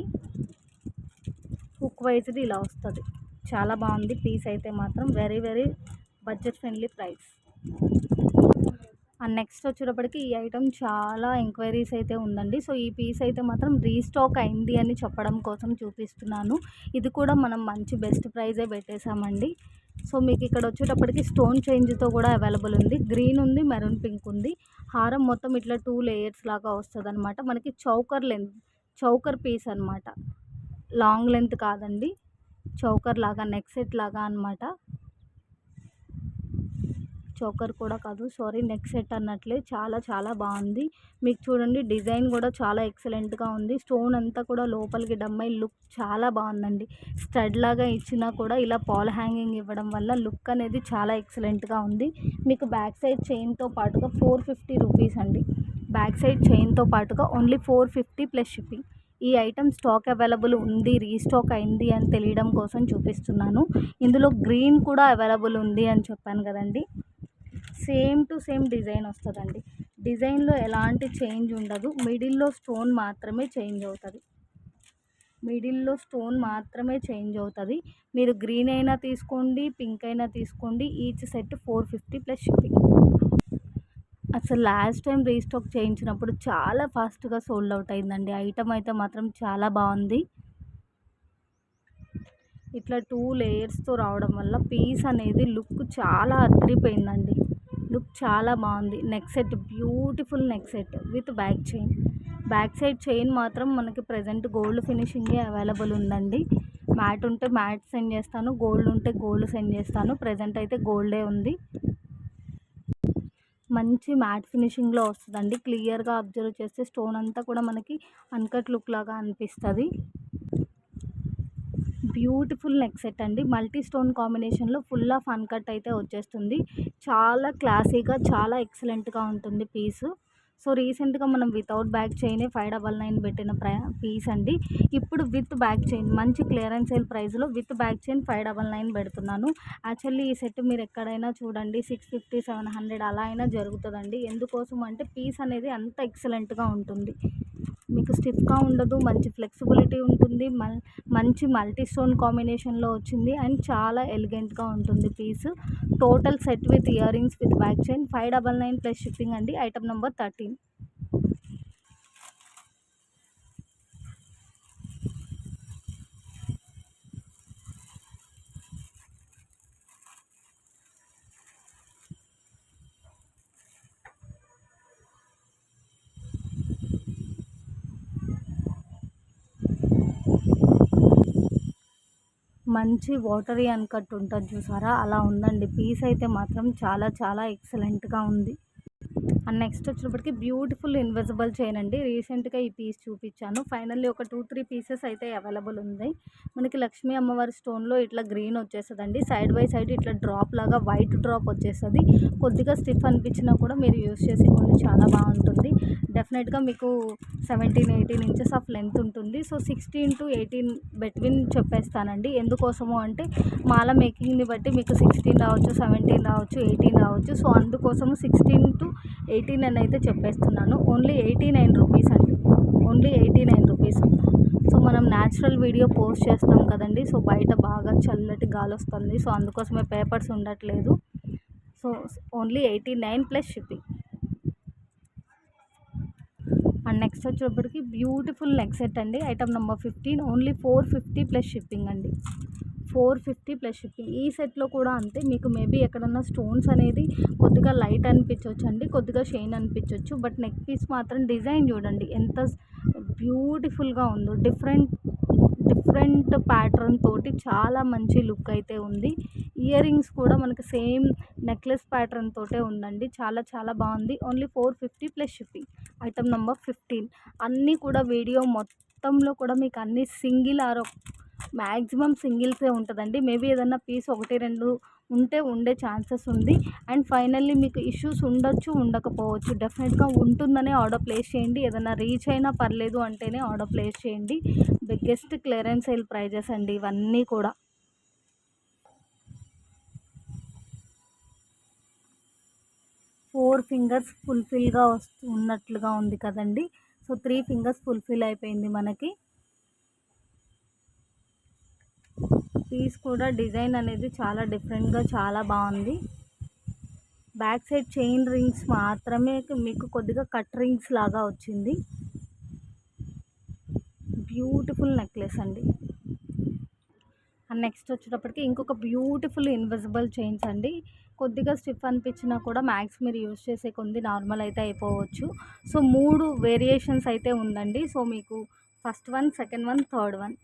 హుక్ వైజ్ది ఇలా వస్తుంది. చాలా బాగుంది పీస్ అయితే మాత్రం. Very very budget friendly price. And next వచ్చేటప్పటికి ఈ ఐటమ్ చాలా ఎంక్వైరీస్ అయితే ఉందండి. సో ఈ పీస్ అయితే మాత్రం రీస్టాక్ అయింది అని చెప్పడం కోసం చూపిస్తున్నాను. ఇది కూడా మనం మంచి బెస్ట్ ప్రైజే పెట్టేశామండి. సో మీకు ఇక్కడ వచ్చేటప్పటికి స్టోన్ చేంజ్తో కూడా అవైలబుల్ ఉంది. గ్రీన్ ఉంది, మెరూన్ పింక్ ఉంది. హారం మొత్తం ఇట్లా 2 లేయర్స్ లాగా వస్తుంది అనమాట. మనకి చౌకర్ పీస్ అనమాట. లాంగ్ లెంత్ కాదండి, చౌకర్ లాగా, నెక్ సెట్ లాగా అనమాట. చౌకర్ కూడా కాదు, సారీ, నెక్ సెట్ అన్నట్లే. చాలా చాలా బాగుంది. మీకు చూడండి డిజైన్ కూడా చాలా ఎక్సలెంట్గా ఉంది. స్టోన్ అంతా కూడా లోపలికి డమ్మై లుక్ చాలా బాగుందండి. స్టడ్ లాగా ఇచ్చినా కూడా ఇలా పాల్ హ్యాంగింగ్ ఇవ్వడం వల్ల లుక్ అనేది చాలా ఎక్సలెంట్గా ఉంది. మీకు బ్యాక్ సైడ్ చైన్తో పాటుగా 450 రూపీస్ అండి. బ్యాక్ సైడ్ చైన్తో పాటుగా ఓన్లీ 450 ప్లస్ షిప్పింగ్. ఈ ఐటమ్ స్టాక్ అవైలబుల్ ఉంది, రీస్టాక్ అయింది అని తెలియడం కోసం చూపిస్తున్నాను. ఇందులో గ్రీన్ కూడా అవైలబుల్ ఉంది అని చెప్పాను కదండి. సేమ్ టు సేమ్ డిజైన్ వస్తుందండి. డిజైన్లో ఎలాంటి చేంజ్ ఉండదు. మిడిల్లో స్టోన్ మాత్రమే చేంజ్ అవుతుంది. మిడిల్లో స్టోన్ మాత్రమే చేంజ్ అవుతుంది. మీరు గ్రీన్ అయినా తీసుకోండి, పింక్ అయినా తీసుకోండి. Each set 450 plus shipping. అసలు లాస్ట్ టైం రీస్టాక్ చేయించినప్పుడు చాలా ఫాస్ట్గా సోల్డ్ అవుట్ అయిందండి. ఐటమ్ అయితే మాత్రం చాలా బాగుంది. ఇట్లా 2 లేయర్స్తో రావడం వల్ల పీస్ అనేది లుక్ చాలా అదిరిపోయిందండి. లుక్ చాలా బాగుంది. Neck set, beautiful neck set with back chain. Back side chain మాత్రం మనకి ప్రజెంట్ గోల్డ్ ఫినిషింగే అవైలబుల్ ఉందండి. మ్యాట్ ఉంటే మ్యాట్ సెండ్ చేస్తాను, గోల్డ్ ఉంటే గోల్డ్ సెండ్ చేస్తాను. ప్రజెంట్ అయితే గోల్డే ఉంది. మంచి మ్యాట్ ఫినిషింగ్లో వస్తుందండి. క్లియర్గా అబ్జర్వ్ చేస్తే స్టోన్ అంతా కూడా మనకి అన్కట్ లుక్ లాగా అనిపిస్తుంది. బ్యూటిఫుల్ నెక్ సెట్ అండి. మల్టీ స్టోన్ కాంబినేషన్లో ఫుల్ ఆఫ్ అన్కట్ అయితే వచ్చేస్తుంది. చాలా క్లాసీగా, చాలా ఎక్సలెంట్గా ఉంటుంది పీసు. సో రీసెంట్గా మనం వితౌట్ బ్యాక్ చైనే 599 పెట్టిన పీస్ అండి. ఇప్పుడు విత్ బ్యాక్ చైన్ మంచి క్లియరెన్స్ సేల్ ప్రైస్లో విత్ బ్యాక్ చైన్ 599 పెడుతున్నాను. యాక్చువల్లీ ఈ సెట్ మీరు ఎక్కడైనా చూడండి 650, 700 అలా అయినా జరుగుతుందండి. ఎందుకోసం అంటే పీస్ అనేది అంత ఎక్సలెంట్గా ఉంటుంది. మీకు స్టిఫ్గా ఉండదు, మంచి ఫ్లెక్సిబిలిటీ ఉంటుంది. మంచి మల్టీ స్టోన్ కాంబినేషన్లో వచ్చింది అండ్ చాలా ఎలిగెంట్గా ఉంటుంది piece. Total set with ear rings with back chain 599 plus shipping అండి. Item number 13. మంచి వాటరీ అన్కట్ ఉంటుంది చూసారా, అలా ఉందండి. పీస్ అయితే మాత్రం చాలా చాలా ఎక్సలెంట్గా ఉంది. అండ్ నెక్స్ట్ వచ్చేటప్పటికి బ్యూటిఫుల్ ఇన్విజిబుల్ చైన్ అండి. రీసెంట్గా ఈ పీస్ చూపించాను. ఫైనల్లీ ఒక 2-3 పీసెస్ అయితే అవైలబుల్ ఉంది. మనకి లక్ష్మీ అమ్మవారి స్టోన్లో ఇట్లా గ్రీన్ వచ్చేస్తుందండి. సైడ్ బై సైడ్ ఇట్లా డ్రాప్ లాగా వైట్ డ్రాప్ వచ్చేస్తుంది. కొద్దిగా స్టిఫ్ అనిపించినా కూడా మీరు యూస్ చేసే కొన్ని చాలా బాగుంటుంది. డెఫినెట్గా మీకు 17-18 ఇంచెస్ ఆఫ్ లెంత్ ఉంటుంది. సో 16 to 18 బిట్వీన్ చెప్పేస్తానండి. ఎందుకోసము అంటే మాల మేకింగ్ని బట్టి మీకు 16 రావచ్చు, 17 రావచ్చు, 18 రావచ్చు. సో అందుకోసము 16 to 18 అని అయితే చెప్పేస్తున్నాను. ఓన్లీ 89 రూపీస్ అండి. Only 89 rupees. సో మనం న్యాచురల్ వీడియో పోస్ట్ చేస్తాం కదండి. సో బయట బాగా చల్లటి గాలి వస్తుంది. సో అందుకోసమే పేపర్స్ ఉండట్లేదు. So only 89 plus shipping. And next వచ్చేటప్పటికి బ్యూటిఫుల్ నెక్ సెట్ అండి. Item number 15 only 450 plus shipping అండి. 450 ప్లస్ షిప్పింగ్. ఈ సెట్లో కూడా అంతే. మీకు మేబీ ఎక్కడన్నా స్టోన్స్ అనేది కొద్దిగా లైట్ అనిపించవచ్చు అండి, కొద్దిగా షైన్ అనిపించవచ్చు. బట్ నెక్ పీస్ మాత్రం డిజైన్ చూడండి ఎంత బ్యూటిఫుల్గా ఉందో. డిఫరెంట్ ప్యాటర్న్ తోటి చాలా మంచి లుక్ అయితే ఉంది. ఇయర్ రింగ్స్ కూడా మనకి సేమ్ నెక్లెస్ ప్యాటర్న్ తోటే ఉందండి. చాలా చాలా బాగుంది. Only 450 plus shipping. Item number 15. అన్నీ కూడా వీడియో మొత్తంలో కూడా మీకు అన్ని సింగిల్ ఆర్ మ్యాక్సిమం సింగిల్సే ఉంటుందండి. మేబీ ఏదన్నా పీస్ 1, 2 ఉండే ఛాన్సెస్ ఉంది. అండ్ ఫైనల్లీ మీకు ఇష్యూస్ ఉండొచ్చు, ఉండకపోవచ్చు. డెఫినెట్గా ఉంటుందనే ఆర్డర్ ప్లేస్ చేయండి. ఏదైనా రీచ్ అయినా పర్లేదు అంటేనే ఆర్డర్ ప్లేస్ చేయండి. బిగ్గెస్ట్ క్లియరెన్స్ సేల్ ప్రైజెస్ అండి ఇవన్నీ కూడా. ఫోర్ ఫింగర్స్ ఫుల్ఫిల్గా ఉన్నట్లుగా ఉంది కదండి. సో 3 ఫింగర్స్ ఫుల్ఫిల్ అయిపోయింది మనకి. పీస్ కూడా డిజైన్ అనేది చాలా డిఫరెంట్గా చాలా బాగుంది. బ్యాక్ సైడ్ చైన్ రింగ్స్ మాత్రమే మీకు కొద్దిగా కట్ రింగ్స్ లాగా వచ్చింది. బ్యూటిఫుల్ నెక్లెస్ అండి. అండ్ నెక్స్ట్ వచ్చేటప్పటికి ఇంకొక బ్యూటిఫుల్ ఇన్విజిబుల్ చైన్స్ అండి. కొద్దిగా స్టిఫ్ అనిపించినా కూడా మ్యాక్స్ మీరు యూస్ చేసే కొంది నార్మల్ అయితే అయిపోవచ్చు. సో 3 వేరియేషన్స్ అయితే ఉందండి. సో మీకు first one, second one, third one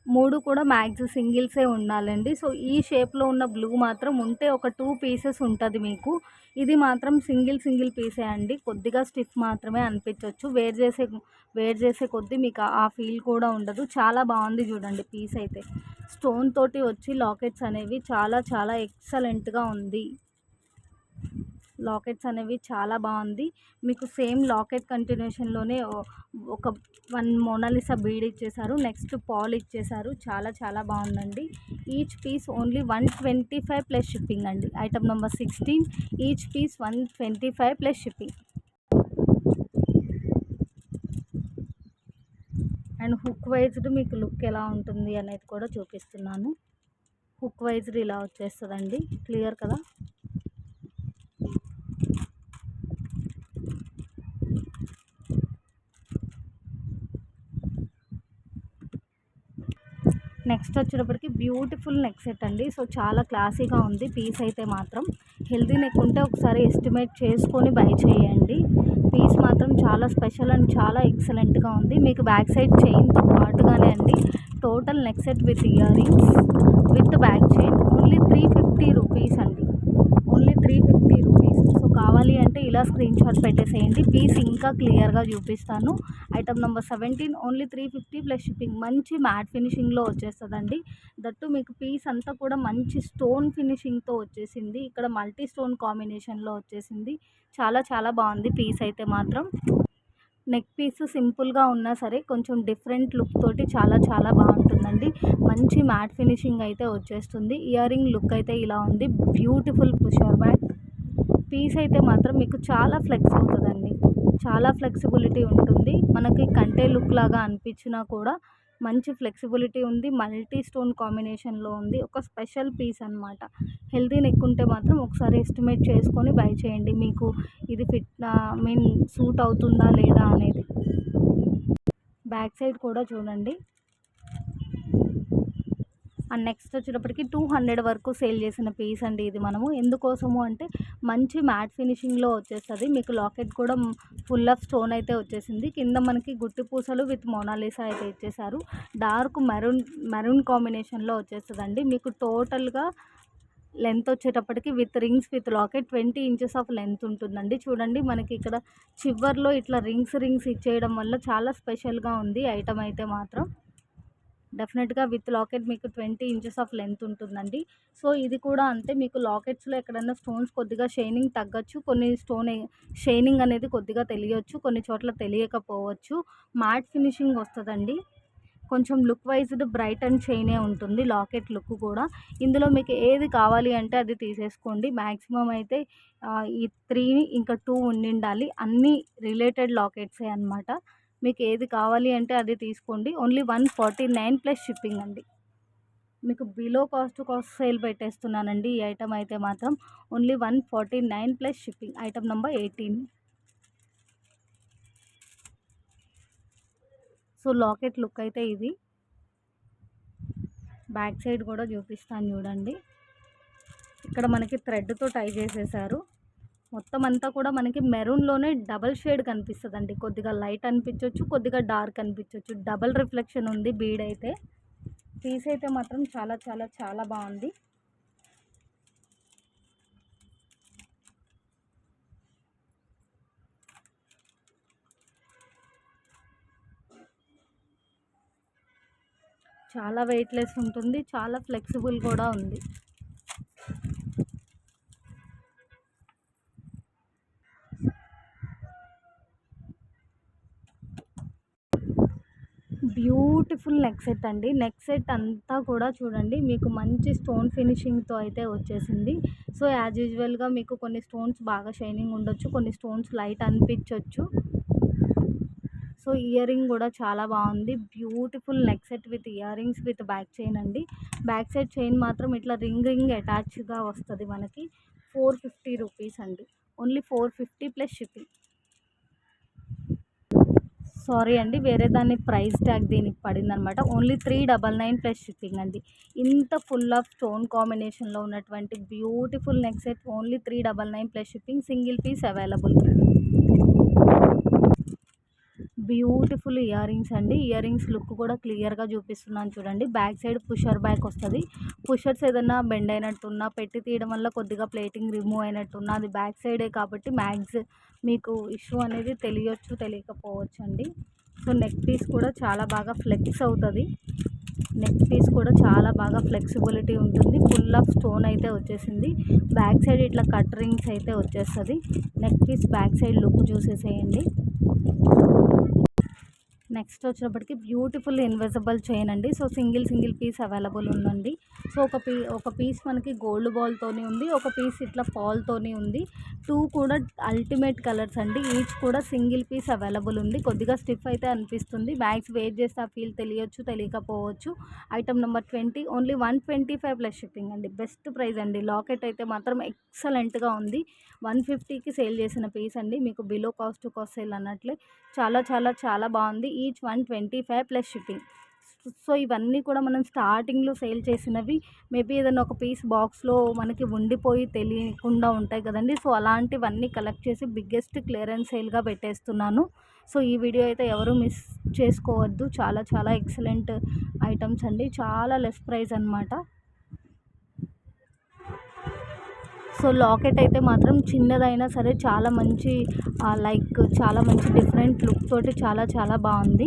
3 కూడా మ్యాక్స్ సింగిల్సే ఉండాలండి. సో ఈ షేప్లో ఉన్న బ్లూ మాత్రం ఉంటే ఒక 2 పీసెస్ ఉంటుంది మీకు. ఇది మాత్రం సింగిల్ పీసే అండి. కొద్దిగా స్టిఫ్ మాత్రమే అనిపించవచ్చు. వేర్ చేసే కొద్దీ మీకు ఆ ఫీల్ కూడా ఉండదు. చాలా బాగుంది చూడండి పీస్ అయితే. స్టోన్ తోటి వచ్చి లాకెట్స్ అనేవి చాలా చాలా ఎక్సలెంట్గా ఉంది. లాకెట్స్ అనేవి చాలా బాగుంది. మీకు సేమ్ లాకెట్ కంటిన్యూషన్లోనే ఒక 1 మోనాలిసా బీడ్ ఇచ్చేసారు. నెక్స్ట్ పాల్ ఇచ్చేసారు. చాలా చాలా బాగుందండి. Each piece only 125 plus shipping అండి. Item number 16. Each piece 125 plus shipping. And hook wise మీకు లుక్ ఎలా ఉంటుంది అనేది కూడా చూపిస్తున్నాను. హుక్ వైజ్డ్ ఇలా వచ్చేస్తుందండి. క్లియర్ కదా. నెక్స్ట్ వచ్చేటప్పటికి బ్యూటిఫుల్ నెక్ సెట్ అండి. సో చాలా క్లాసీగా ఉంది పీస్ అయితే మాత్రం. హెల్దీ నెక్ ఉంటే ఒకసారి ఎస్టిమేట్ చేసుకొని బై చేయండి. పీస్ మాత్రం చాలా స్పెషల్ అండ్ చాలా ఎక్సలెంట్గా ఉంది. మీకు బ్యాక్ సైడ్ చైన్తో పాటుగానే అండి total neck set with ear rings with back chain only 350 rupees అండి. Only 350 rupees. సో కావాలి అంటే ఇలా స్క్రీన్ షాట్ పెట్టేసేయండి. పీస్ ఇంకా క్లియర్గా చూపిస్తాను. Item number 17 only 350 plus shipping. మంచి మ్యాట్ ఫినిషింగ్లో వచ్చేస్తుందండి. దట్టు మీకు పీస్ అంతా కూడా మంచి స్టోన్ ఫినిషింగ్తో వచ్చేసింది. ఇక్కడ మల్టీ స్టోన్ కాంబినేషన్లో వచ్చేసింది. చాలా చాలా బాగుంది పీస్ అయితే మాత్రం. నెక్ పీస్ సింపుల్గా ఉన్నా సరే కొంచెం డిఫరెంట్ లుక్ తోటి చాలా చాలా బాగుంటుందండి. మంచి మ్యాట్ ఫినిషింగ్ అయితే వచ్చేస్తుంది. ఇయర్ రింగ్ లుక్ అయితే ఇలా ఉంది. Beautiful pusher back. పీస్ అయితే మాత్రం మీకు చాలా ఫ్లెక్స్ అవుతుందండి. చాలా ఫ్లెక్సిబిలిటీ ఉంటుంది. మనకి కంటే లుక్ లాగా అనిపించినా కూడా మంచి ఫ్లెక్సిబిలిటీ ఉంది. మల్టీ స్టోన్ కాంబినేషన్లో ఉంది. ఒక స్పెషల్ పీస్ అనమాట. హెల్తీ నెక్ ఉంటే మాత్రం ఒకసారి ఎస్టిమేట్ చేసుకొని బై చేయండి. మీకు ఇది సూట్ అవుతుందా లేదా అనేది. బ్యాక్ సైడ్ కూడా చూడండి. అండ్ నెక్స్ట్ వచ్చేటప్పటికి 200 వరకు సేల్ చేసిన పీస్ అండి ఇది. మనము ఎందుకోసము అంటే మంచి మ్యాట్ ఫినిషింగ్లో వచ్చేస్తుంది. మీకు లాకెట్ కూడా ఫుల్ ఆఫ్ స్టోన్ అయితే వచ్చేసింది. కింద మనకి గుట్టి పూసలు విత్ మోనాలిసా అయితే ఇచ్చేసారు. డార్క్ మెరూన్ కాంబినేషన్లో వచ్చేస్తుందండి. మీకు టోటల్గా లెంత్ వచ్చేటప్పటికి with rings with locket 20 inches of length ఉంటుందండి. చూడండి మనకి ఇక్కడ చివర్లో ఇట్లా రింగ్స్ ఇచ్చేయడం వల్ల చాలా స్పెషల్గా ఉంది ఐటమ్ అయితే మాత్రం. డెఫినెట్గా విత్ లాకెట్ మీకు 20 ఇంచెస్ ఆఫ్ లెంత్ ఉంటుందండి. సో ఇది కూడా అంతే. మీకు లాకెట్స్లో ఎక్కడైనా స్టోన్స్ కొద్దిగా షైనింగ్ తగ్గచ్చు. కొన్ని షైనింగ్ అనేది కొద్దిగా తెలియచ్చు, కొన్ని చోట్ల తెలియకపోవచ్చు. మ్యాట్ ఫినిషింగ్ వస్తుందండి. కొంచెం లుక్ వైజ్డ్ బ్రైట్ అండ్ షైనే ఉంటుంది లాకెట్ లుక్ కూడా. ఇందులో మీకు ఏది కావాలి అంటే అది తీసేసుకోండి. మ్యాక్సిమం అయితే ఈ 3 ఇంకా 2 ఉండాలి. అన్నీ రిలేటెడ్ లాకెట్సే అనమాట. మీకు ఏది కావాలి అంటే అది తీసుకోండి. ఓన్లీ 149 ప్లస్ షిప్పింగ్ అండి. మీకు బిలో కాస్ట్ సేల్ పెట్టేస్తున్నానండి ఈ ఐటెం అయితే మాత్రం. Only 149 plus shipping. Item number 18. So locket look అయితే ఇది. బ్యాక్ సైడ్ కూడా చూపిస్తాను చూడండి. ఇక్కడ మనకి థ్రెడ్తో టై చేసేసారు. మొత్తం అంతా కూడా మనకి మెరూన్లోనే డబల్ షేడ్ కనిపిస్తుందండి. కొద్దిగా లైట్ అనిపించవచ్చు, కొద్దిగా డార్క్ అనిపించవచ్చు. డబల్ రిఫ్లెక్షన్ ఉంది బీడ్ అయితే. పీస్ అయితే మాత్రం చాలా చాలా చాలా బాగుంది. చాలా వెయిట్లెస్ ఉంటుంది, చాలా ఫ్లెక్సిబుల్ కూడా ఉంది. బ్యూటిఫుల్ నెక్ సెట్ అండి. నెక్ సెట్ అంతా కూడా చూడండి మీకు మంచి స్టోన్ ఫినిషింగ్తో అయితే వచ్చేసింది. సో యాజ్ యూజువల్గా మీకు కొన్ని స్టోన్స్ బాగా షైనింగ్ ఉండొచ్చు, కొన్ని స్టోన్స్ లైట్ అనిపించవచ్చు. సో ఇయర్ రింగ్ కూడా చాలా బాగుంది. Beautiful neck set with ear rings with back chain అండి. బ్యాక్ సైడ్ చైన్ మాత్రం ఇట్లా రింగ్ అటాచ్గా వస్తుంది మనకి. 450 రూపీస్ అండి. Only 450 plus shipping. సారీ అండి, వేరే దాని ప్రైస్ ట్యాగ్ దీనికి పడింది అనమాట. ఓన్లీ 399 ప్లస్ షిప్పింగ్ అండి. ఇంత ఫుల్ ఆఫ్ స్టోన్ కాంబినేషన్లో ఉన్నటువంటి beautiful neck set only 399 plus shipping. Single piece available. Beautiful ear rings అండి. ఇయర్ రింగ్స్ లుక్ కూడా క్లియర్గా చూపిస్తున్నాను చూడండి. బ్యాక్ సైడ్ పుషర్ బ్యాక్ వస్తుంది. పుషర్స్ ఏదైనా బెండ్ అయినట్టున్నా, పెట్టి తీయడం వల్ల కొద్దిగా ప్లేటింగ్ రిమూవ్ అయినట్టున్నా అది బ్యాక్ సైడే కాబట్టి మీకు ఇష్యూ అనేది తెలియచ్చు, తెలియకపోవచ్చు అండి. సో నెక్ పీస్ కూడా చాలా బాగా ఫ్లెక్స్ అవుతుంది. నెక్ పీస్ కూడా చాలా బాగా ఫ్లెక్సిబిలిటీ ఉంటుంది. ఫుల్ ఆఫ్ స్టోన్ అయితే వచ్చేసింది. బ్యాక్ సైడ్ ఇట్లా కట్ రింగ్స్ అయితే వచ్చేస్తుంది. Neck piece back side look చూసేసేయండి. నెక్స్ట్ వచ్చినప్పటికి బ్యూటిఫుల్ ఇన్విజిబుల్ చైన్ అండి. సో సింగిల్ పీస్ అవైలబుల్ ఉందండి. సో ఒక పీస్ మనకి గోల్డ్ బాల్తోని ఉంది, ఒక పీస్ ఇట్లా ఫాల్తోని ఉంది. 2 కూడా అల్టిమేట్ కలర్స్ అండి. ఈచ్ కూడా సింగిల్ పీస్ అవైలబుల్ ఉంది. కొద్దిగా స్టిఫ్ అయితే అనిపిస్తుంది. బ్యాగ్స్ వేర్ చేస్తే ఆ ఫీల్ తెలియచ్చు, తెలియకపోవచ్చు. Item number 20 only 125 plus shipping అండి. బెస్ట్ ప్రైస్ అండి. లాకెట్ అయితే మాత్రం ఎక్సలెంట్గా ఉంది. 150కి సేల్ చేసిన పీస్ అండి. మీకు బిలో కాస్ట్ సేల్ అన్నట్లే చాలా చాలా చాలా బాగుంది. Each 125 plus shipping. సో ఇవన్నీ కూడా మనం స్టార్టింగ్లో సేల్ చేసినవి. మేబీ ఏదైనా ఒక పీస్ బాక్స్లో మనకి ఉండిపోయి తెలియకుండా ఉంటాయి కదండి. సో అలాంటివన్నీ కలెక్ట్ చేసి బిగ్గెస్ట్ క్లియరెన్స్ సేల్గా పెట్టేస్తున్నాను. సో ఈ వీడియో అయితే ఎవరు మిస్ చేసుకోవద్దు. చాలా చాలా ఎక్సలెంట్ ఐటమ్స్ అండి. చాలా లెస్ ప్రైస్ అనమాట. సో లాకెట్ అయితే మాత్రం చిన్నదైనా సరే చాలా మంచి చాలా మంచి డిఫరెంట్ లుక్ తోటి చాలా చాలా బాగుంది.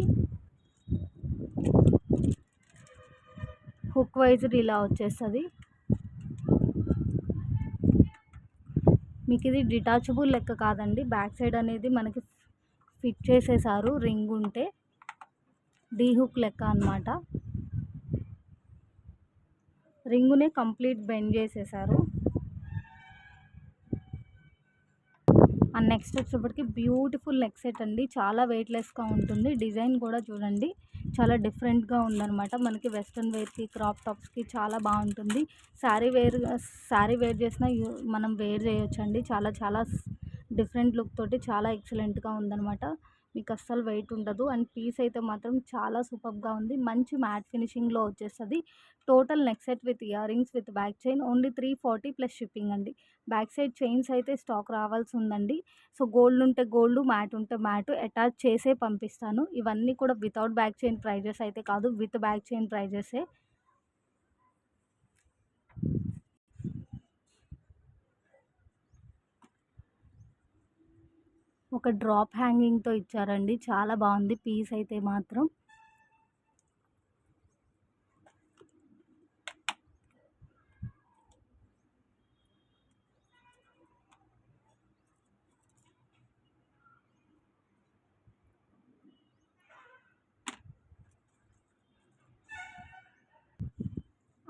హుక్ వైజ్డ్ ఇలా వచ్చేస్తుంది. మీకు ఇది డిటాచబుల్ లెక్క కాదండి. బ్యాక్ సైడ్ అనేది మనకి ఫిట్ చేసేసారు. రింగ్ ఉంటే డీ హుక్ లెక్క అనమాట. రింగునే కంప్లీట్ బెండ్ చేసేసారు. అండ్ నెక్స్ట్ వచ్చేటప్పటికి బ్యూటిఫుల్ నెక్ సెట్ అండి. చాలా వెయిట్లెస్గా ఉంటుంది. డిజైన్ కూడా చూడండి చాలా డిఫరెంట్గా ఉందన్నమాట. మనకి వెస్ట్రన్ వేర్కి, క్రాప్ టాప్స్కి చాలా బాగుంటుంది. శారీ వేర్ చేసినా మనం వేర్ చేయొచ్చండి. చాలా చాలా డిఫరెంట్ లుక్ తోటి చాలా ఎక్సలెంట్గా ఉందన్నమాట. మీకు అస్సలు వెయిట్ ఉండదు. అండ్ పీస్ అయితే మాత్రం చాలా సూపర్గా ఉంది. మంచి మ్యాట్ ఫినిషింగ్లో వచ్చేస్తుంది. Total neck set with ear rings with back chain only 340 plus shipping అండి. బ్యాక్ సైడ్ చైన్స్ అయితే స్టాక్ రావాల్సి ఉందండి. సో గోల్డ్ ఉంటే గోల్డ్, మ్యాట్ ఉంటే మ్యాట్ అటాచ్ చేసే పంపిస్తాను. ఇవన్నీ కూడా వితౌట్ బ్యాక్ చైన్ ప్రైజెస్ అయితే కాదు, విత్ బ్యాక్ చైన్ ప్రైజెసే. ఒక డ్రాప్ హ్యాంగింగ్తో ఇచ్చారండి. చాలా బాగుంది పీస్ అయితే మాత్రం.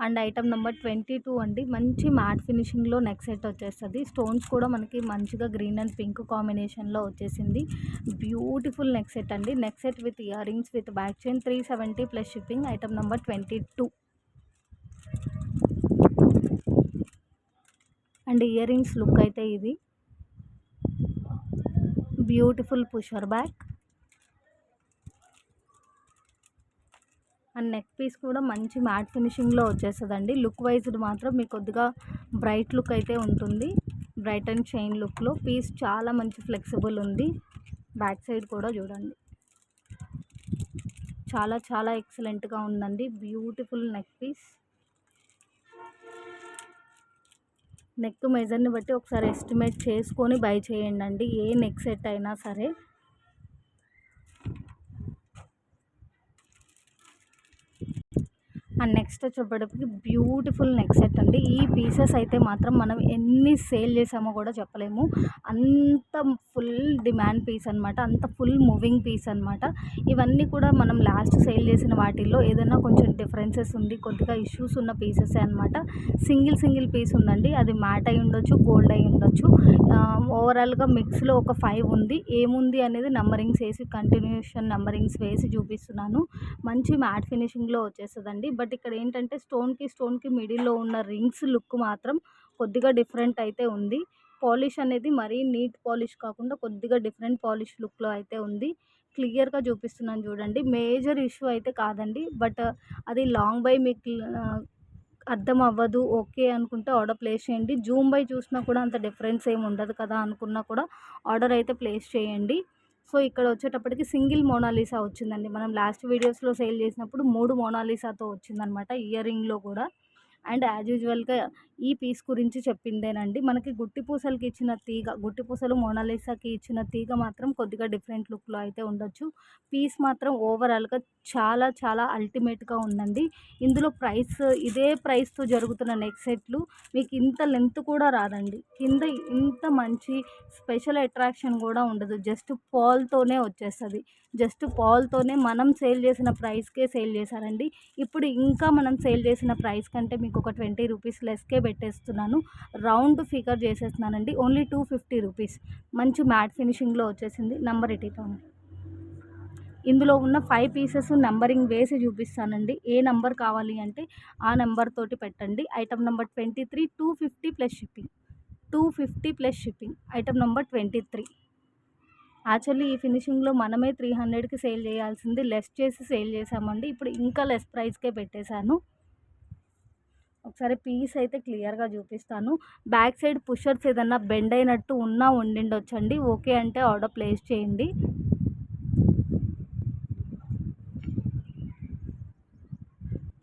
అండ్ ఐటమ్ నెంబర్ 22 అండి. మంచి మ్యాట్ ఫినిషింగ్‌లో నెక్ సెట్ వచ్చేస్తది. స్టోన్స్ కూడా మనకి మంచిగా గ్రీన్ అండ్ పింక్ కాంబినేషన్‌లో వచ్చేసింది. బ్యూటిఫుల్ నెక్ సెట్ అండి. Neck set with ear rings with back chain 370 plus shipping. Item number 22 and earrings look అయితే ఇది. Beautiful pusher back and neck piece కూడా మంచి మ్యాట్ ఫినిషింగ్‌లో వచ్చేస్తదండి. లుక్ వైజ్డ్ మాత్రం మీకు కొద్దిగా బ్రైట్ లుక్ అయితే ఉంటుంది. బ్రైట్ అండ్ షైన్ లుక్‌లో పీస్ చాలా మంచి ఫ్లెక్సిబుల్ ఉంది. బ్యాక్ సైడ్ కూడా చూడండి, చాలా చాలా ఎక్సలెంట్‌గా ఉందండి. Beautiful neck piece. నెక్ మెజర్ని బట్టి ఒకసారి ఎస్టిమేట్ చేసుకొని బై చేయండి. ఏ నెక్ సెట్ అయినా సరే. అండ్ నెక్స్ట్ వచ్చేటప్పటికి బ్యూటిఫుల్ నెక్ సెట్ అండి. ఈ పీసెస్ అయితే మాత్రం మనం ఎన్ని సేల్ చేసామో కూడా చెప్పలేము. అంత ఫుల్ డిమాండ్ పీస్ అనమాట. అంత ఫుల్ మూవింగ్ పీస్ అనమాట. ఇవన్నీ కూడా మనం లాస్ట్ సేల్ చేసిన వాటిల్లో ఏదైనా కొంచెం డిఫరెన్సెస్ ఉంది, కొద్దిగా ఇష్యూస్ ఉన్న పీసెస్ అనమాట. సింగిల్ పీస్ ఉందండి. అది మ్యాట్ అయి ఉండొచ్చు, గోల్డ్ అయి ఉండొచ్చు. ఓవరాల్గా మిక్స్లో ఒక 5 ఉంది. ఏముంది అనేది నంబరింగ్స్ వేసి కంటిన్యూషన్ నంబరింగ్స్ వేసి చూపిస్తున్నాను. మంచి మ్యాట్ ఫినిషింగ్లో వచ్చేస్తుందండి. బట్ ఇక్కడ ఏంటంటే స్టోన్కి మిడిల్లో ఉన్న రింగ్స్ లుక్ మాత్రం కొద్దిగా డిఫరెంట్ అయితే ఉంది. పాలిష్ అనేది మరీ నీట్ పాలిష్ కాకుండా కొద్దిగా డిఫరెంట్ పాలిష్ లుక్లో అయితే ఉంది. క్లియర్గా చూపిస్తున్నాను చూడండి. మేజర్ ఇష్యూ అయితే కాదండి. బట్ అది లాంగ్ బై మీకు అర్థం అవ్వదు, ఓకే అనుకుంటే ఆర్డర్ ప్లేస్ చేయండి. జూమ్ బై చూసినా కూడా అంత డిఫరెన్స్ ఏమి ఉండదు కదా అనుకున్నా కూడా ఆర్డర్ అయితే ప్లేస్ చేయండి. సో ఇక్కడ వచ్చేటప్పటికి సింగిల్ మోనాలిసా వచ్చిందండి. మనం లాస్ట్ వీడియోస్లో సేల్ చేసినప్పుడు 3 మోనాలిసాతో వచ్చిందనమాట ఇయర్ రింగ్లో కూడా. అండ్ యాజ్ యూజువల్గా ఈ పీస్ గురించి చెప్పిందేనండి. మనకి గుట్టి పూసలకి ఇచ్చిన తీగ, గుట్టి పూసలు మోనాలిసాకి ఇచ్చిన తీగ మాత్రం కొద్దిగా డిఫరెంట్ లుక్లో అయితే ఉండొచ్చు. పీస్ మాత్రం ఓవరాల్గా చాలా చాలా అల్టిమేట్గా ఉందండి. ఇందులో ప్రైస్ ఇదే ప్రైస్తో జరుగుతున్న నెక్ సెట్లు మీకు ఇంత లెంత్ కూడా రాదండి. కింద ఇంత మంచి స్పెషల్ అట్రాక్షన్ కూడా ఉండదు. జస్ట్ పాల్తోనే వచ్చేస్తుంది. జస్ట్ పాల్తోనే మనం సేల్ చేసిన ప్రైస్కే సేల్ చేశారండి. ఇప్పుడు ఇంకా మనం సేల్ చేసిన ప్రైస్ కంటే మీకు ఒక 20 రూపీస్ లెస్కే పెట్టేస్తున్నాను. రౌండ్ ఫిగర్ చేసేస్తున్నానండి. Only 250 rupees. మంచి మ్యాట్ ఫినిషింగ్లో వచ్చేసింది. నంబర్ ఇటీతో ఇందులో ఉన్న 5 పీసెస్ నంబరింగ్ వేసి చూపిస్తానండి. ఏ నెంబర్ కావాలి అంటే ఆ నెంబర్ తోటి పెట్టండి. Item number 23 250 plus shipping. 250 plus shipping. Item number 23. Actually ఈ ఫినిషింగ్లో మనమే 300కి సేల్ చేయాల్సింది లెస్ చేసి సేల్ చేసామండి. ఇప్పుడు ఇంకా లెస్ ప్రైస్కే పెట్టేశాను. ఒకసారి పీస్ అయితే క్లియర్గా చూపిస్తాను. బ్యాక్ సైడ్ పుషర్స్ ఏదన్నా బెండ్ అయినట్టు ఉన్నా ఉండిండొచ్చండి. ఓకే అంటే ఆర్డర్ ప్లేస్ చేయండి.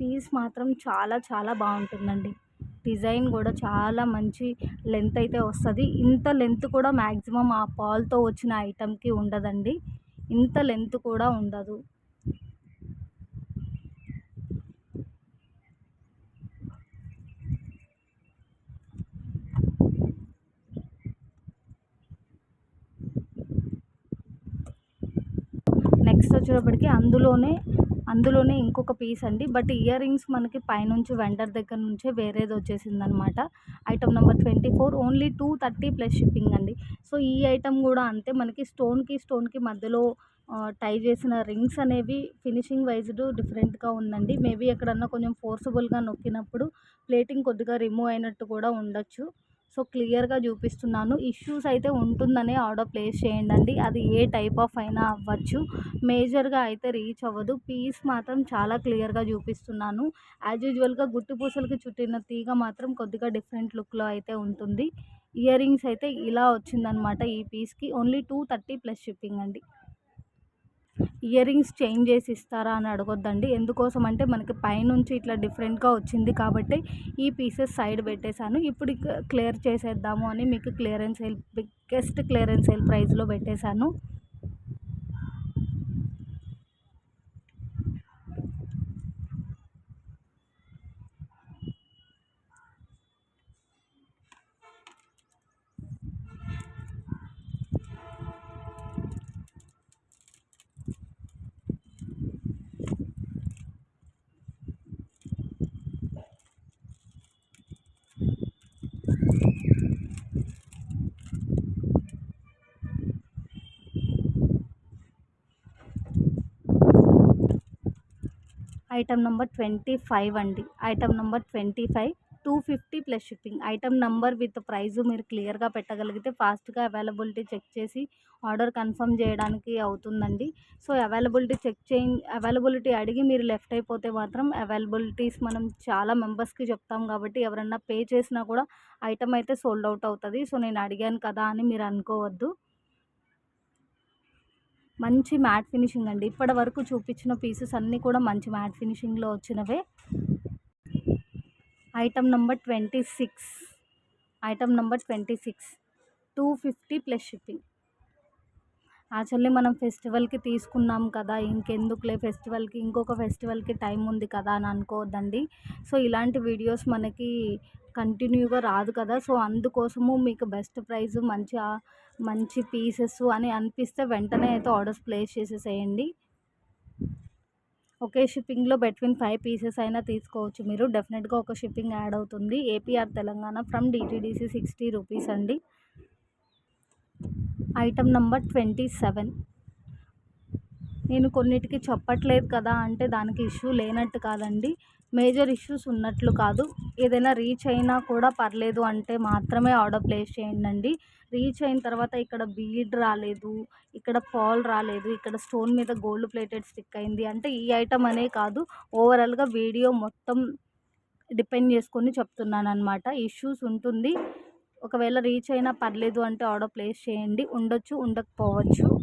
పీస్ మాత్రం చాలా చాలా బాగుంటుందండి. డిజైన్ కూడా చాలా మంచి లెంత్ అయితే వస్తుంది. ఇంత లెంత్ కూడా మ్యాక్సిమం ఆ పాల్తో వచ్చిన ఐటమ్కి ఉండదండి. ఇంత లెంత్ కూడా ఉండదు. నెక్స్ట్ వచ్చేటప్పటికి అందులోనే ఇంకొక పీస్ అండి. బట్ ఇయర్ రింగ్స్ మనకి పైనుంచి వెండర్ దగ్గర నుంచే వేరేది వచ్చేసిందనమాట. Item number 24 only 230 plus shipping అండి. సో ఈ ఐటమ్ కూడా అంతే. మనకి స్టోన్కి మధ్యలో టై చేసిన రింగ్స్ అనేవి ఫినిషింగ్ వైజ్డ్ డిఫరెంట్గా ఉందండి. మేబీ ఎక్కడన్నా కొంచెం ఫోర్సబుల్గా నొక్కినప్పుడు ప్లేటింగ్ కొద్దిగా రిమూవ్ అయినట్టు కూడా ఉండొచ్చు. సో క్లియర్గా చూపిస్తున్నాను. ఇష్యూస్ అయితే ఉంటుందనే ఆర్డర్ ప్లేస్ చేయండి. అది ఏ టైప్ ఆఫ్ అయినా అవ్వచ్చు. మేజర్గా అయితే రీచ్ అవ్వదు. పీస్ మాత్రం చాలా క్లియర్గా చూపిస్తున్నాను. యాజ్ యూజువల్గా గుట్టి పూసలకి చుట్టిన తీగ మాత్రం కొద్దిగా డిఫరెంట్ లుక్లో అయితే ఉంటుంది. ఇయర్ రింగ్స్ అయితే ఇలా వచ్చిందనమాట. ఈ పీస్కి ఓన్లీ 230 ప్లస్ షిప్పింగ్ అండి. ఇయర్ రింగ్స్ చేంజ్ చేసి ఇస్తారా అని అడగొద్దండి. ఎందుకోసం అంటే మనకి పైనుంచి ఇట్లా డిఫరెంట్గా వచ్చింది కాబట్టి ఈ పీసెస్ సైడ్ పెట్టేశాను. ఇప్పుడు క్లియర్ చేసేద్దాము అని మీకు clearance sale, biggest clearance sale ప్రైస్లో పెట్టేశాను. ఐటమ్ నంబర్ 25 అండి. Item number 25 250 plus shipping. Item number with price మీరు క్లియర్‌గా పెట్టగలిగితే ఫాస్ట్‌గా అవైలబిలిటీ చెక్ చేసి ఆర్డర్ కన్ఫర్మ్ చేయడానికి అవుతుందండి. సో, అవైలబిలిటీ అడిగి మీరు లెఫ్ట్ అయిపోతే మాత్రం అవైలబిలిటీస్ మనం చాలా మెంబర్స్‌కి చెప్తాం కాబట్టి ఎవరన్నా పే చేసినా కూడా ఐటమ్ అయితే సోల్డ్ అవుట్ అవుతది. సో, నేను అడిగాను కదా అని మీరు అనుకోవద్దు. మంచి మ్యాట్ ఫినిషింగ్ అండి. ఇప్పటి వరకు చూపించిన పీసెస్ అన్నీ కూడా మంచి మ్యాట్ ఫినిషింగ్‌లో వచ్చినవే. Item number 26. Item number 26 250 plus shipping. Actually మనం ఫెస్టివల్‌కి తీసుకున్నాం కదా! ఇంకెందుకులే ఫెస్టివల్‌కి ఇంకొక ఫెస్టివల్‌కి టైం ఉంది కదా అని అనుకోవద్దండి. సో, ఇలాంటి వీడియోస్ మనకి కంటిన్యూగా రాదు కదా! సో, అందుకోసము మీకు బెస్ట్ ప్రైస్ మంచి పీసెస్ అని అనిపిస్తే వెంటనే అయితే ఆర్డర్స్ ప్లేస్ చేసేసేయండి. ఒకే షిప్పింగ్‌లో బిట్వీన్ 5 పీసెస్ అయినా తీసుకోవచ్చు మీరు. డెఫినెట్‌గా ఒక షిప్పింగ్ యాడ్ అవుతుంది. ఏపీఆర్ తెలంగాణ ఫ్రమ్ డీటీడీసీ 60 రూపీస్ అండి. Item number 27. నేను కొన్నిటికి చెప్పట్లేదు కదా అంటే దానికి ఇష్యూ లేనట్టు కాదండి. మేజర్ ఇష్యూస్ ఉన్నట్లు కాదు. ఏదైనా రీచ్ అయినా కూడా పర్లేదు అంటే మాత్రమే ఆర్డర్ ప్లేస్ చేయండండి. రీచ్ అయిన తర్వాత ఇక్కడ బీడ్ రాలేదు, ఇక్కడ పర్ల్ రాలేదు, ఇక్కడ స్టోన్ మీద గోల్డ్ ప్లేటెడ్ స్టిక్ అయింది అంటే ఈ ఐటమ్ అనే కాదు, ఓవరాల్‌గా వీడియో మొత్తం డిపెండ్ చేసుకొని చెప్తున్నాననమాట. ఇష్యూస్ ఉంటుంది. ఒకవేళ రీచ్ అయినా పర్లేదు అంటే ఆర్డర్ ప్లేస్ చేయండి. ఉండొచ్చు, ఉండకపోవచ్చు.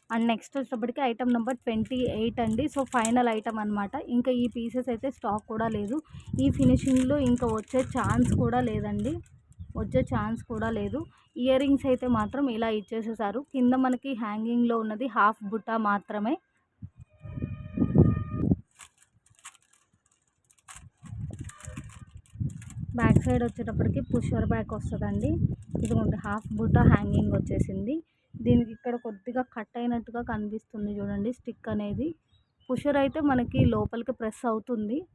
అండ్ నెక్స్ట్ వచ్చేటప్పటికి ఐటమ్ నెంబర్ 28 అండి. సో, ఫైనల్ ఐటమ్ అనమాట. ఇంకా ఈ పీసెస్ అయితే స్టాక్ కూడా లేదు. ఈ ఫినిషింగ్‌లో ఇంకా వచ్చే ఛాన్స్ కూడా లేదండి. ఇయర్ రింగ్స్ అయితే మాత్రం ఇలా ఇచ్చేసేసారు. కింద మనకి హ్యాంగింగ్‌లో ఉన్నది హాఫ్ బుట్ట మాత్రమే. బ్యాక్ సైడ్ వచ్చేటప్పటికి పుషర్ బ్యాక్ వస్తుందండి. ఇదిగోండి హాఫ్ బుట్ట హ్యాంగింగ్ వచ్చేసింది. దీనికి ఇక్కడ కొద్దిగా కట్ అయినట్టుగా కనిపిస్తుంది చూడండి స్టిక్ అనేది. పుషర్ అయితే మనకి లోపలికి ప్రెస్ అవుతుంది.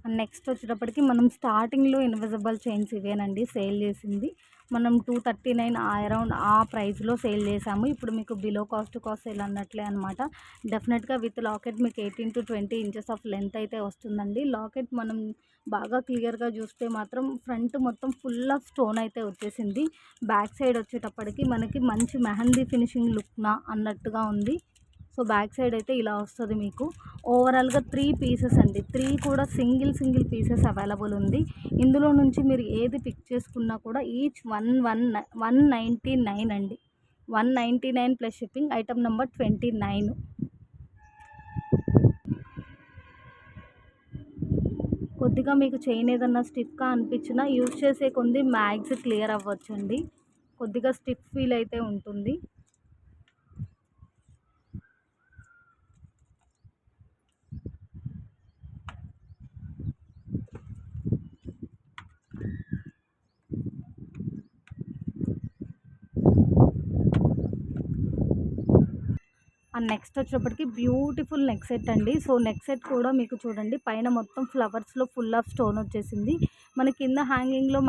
అండ్ నెక్స్ట్ వచ్చేటప్పటికి మనం స్టార్టింగ్‌లో ఇన్విజిబుల్ చైన్స్ ఇవేనండి సేల్ చేసింది. మనం 239 అరౌండ్ ఆ ప్రైస్‌లో సేల్ చేసాము. ఇప్పుడు మీకు బిలో కాస్ట్ సేల్ అన్నట్లే అనమాట. డెఫినెట్‌గా విత్ లాకెట్ మీకు 18-20 ఇంచెస్ ఆఫ్ లెంత్ అయితే వస్తుందండి. లాకెట్ మనం బాగా క్లియర్‌గా చూస్తే మాత్రం ఫ్రంట్ మొత్తం ఫుల్ ఆఫ్ స్టోన్ అయితే వచ్చేసింది. బ్యాక్ సైడ్ వచ్చేటప్పటికి మనకి మంచి మెహందీ ఫినిషింగ్ లుక్‌నా అన్నట్టుగా ఉంది. సో, బ్యాక్ సైడ్ అయితే ఇలా వస్తుంది మీకు. ఓవరాల్‌గా 3 పీసెస్ అండి. 3 కూడా సింగిల్ పీసెస్ అవైలబుల్ ఉంది. ఇందులో నుంచి మీరు ఏది పిక్ చేసుకున్నా కూడా ఈచ్ 199 అండి. 199 ప్లస్ షిప్పింగ్. Item number 29. కొద్దిగా మీకు చైన్ ఏదన్నా స్టిఫ్‌గా అనిపించినా యూజ్ చేసే కొద్దీ మ్యాగ్స్ క్లియర్ అవ్వచ్చండి. కొద్దిగా స్టిఫ్ ఫీల్ అయితే ఉంటుంది. అండ్ నెక్స్ట్ వచ్చేటప్పటికి బ్యూటిఫుల్ నెక్ సెట్ అండి. సో, నెక్ సెట్ కూడా మీకు చూడండి పైన మొత్తం ఫ్లవర్స్‌లో ఫుల్ ఆఫ్ స్టోన్ వచ్చేసింది. మన కింద హ్యాంగింగ్‌లో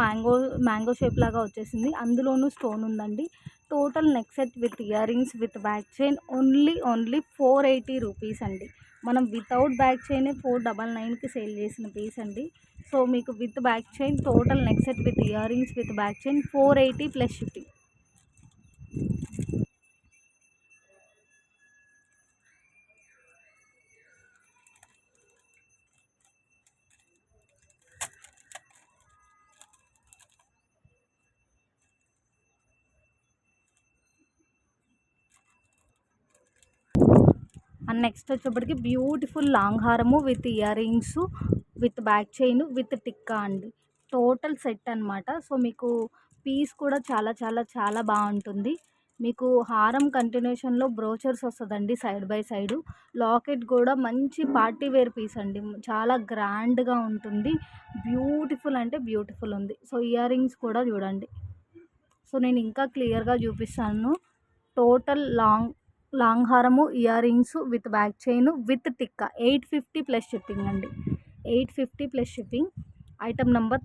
మ్యాంగో షేప్ లాగా వచ్చేసింది. అందులోనూ స్టోన్ ఉందండి. Total neck set with ear rings with back chain only 480 rupees అండి. మనం వితౌట్ బ్యాక్ చైనే 499కి సేల్ చేసిన పీస్ అండి. సో, మీకు with back chain total neck set with ear rings with back chain 480 plus shipping. And next వచ్చేటప్పటికి beautiful long హారము with ear rings with back chain with tikka అండి. టోటల్ సెట్ అనమాట. So, మీకు piece కూడా చాలా బాగుంటుంది. మీకు హారం కంటిన్యూషన్‌లో బ్రోచర్స్ వస్తుందండి సైడ్ బై సైడు. లాకెట్ కూడా మంచి పార్టీ వేర్ పీస్ అండి. చాలా గ్రాండ్‌గా ఉంటుంది. బ్యూటిఫుల్ అంటే బ్యూటిఫుల్ ఉంది. సో, ఇయర్ రింగ్స్ కూడా చూడండి. సో, నేను ఇంకా క్లియర్‌గా చూపిస్తాను. టోటల్ లాంగ్ హారము, ear rings with back chain with tikka 850 plus shipping అండి. 850 ప్లస్ షిప్పింగ్. Item number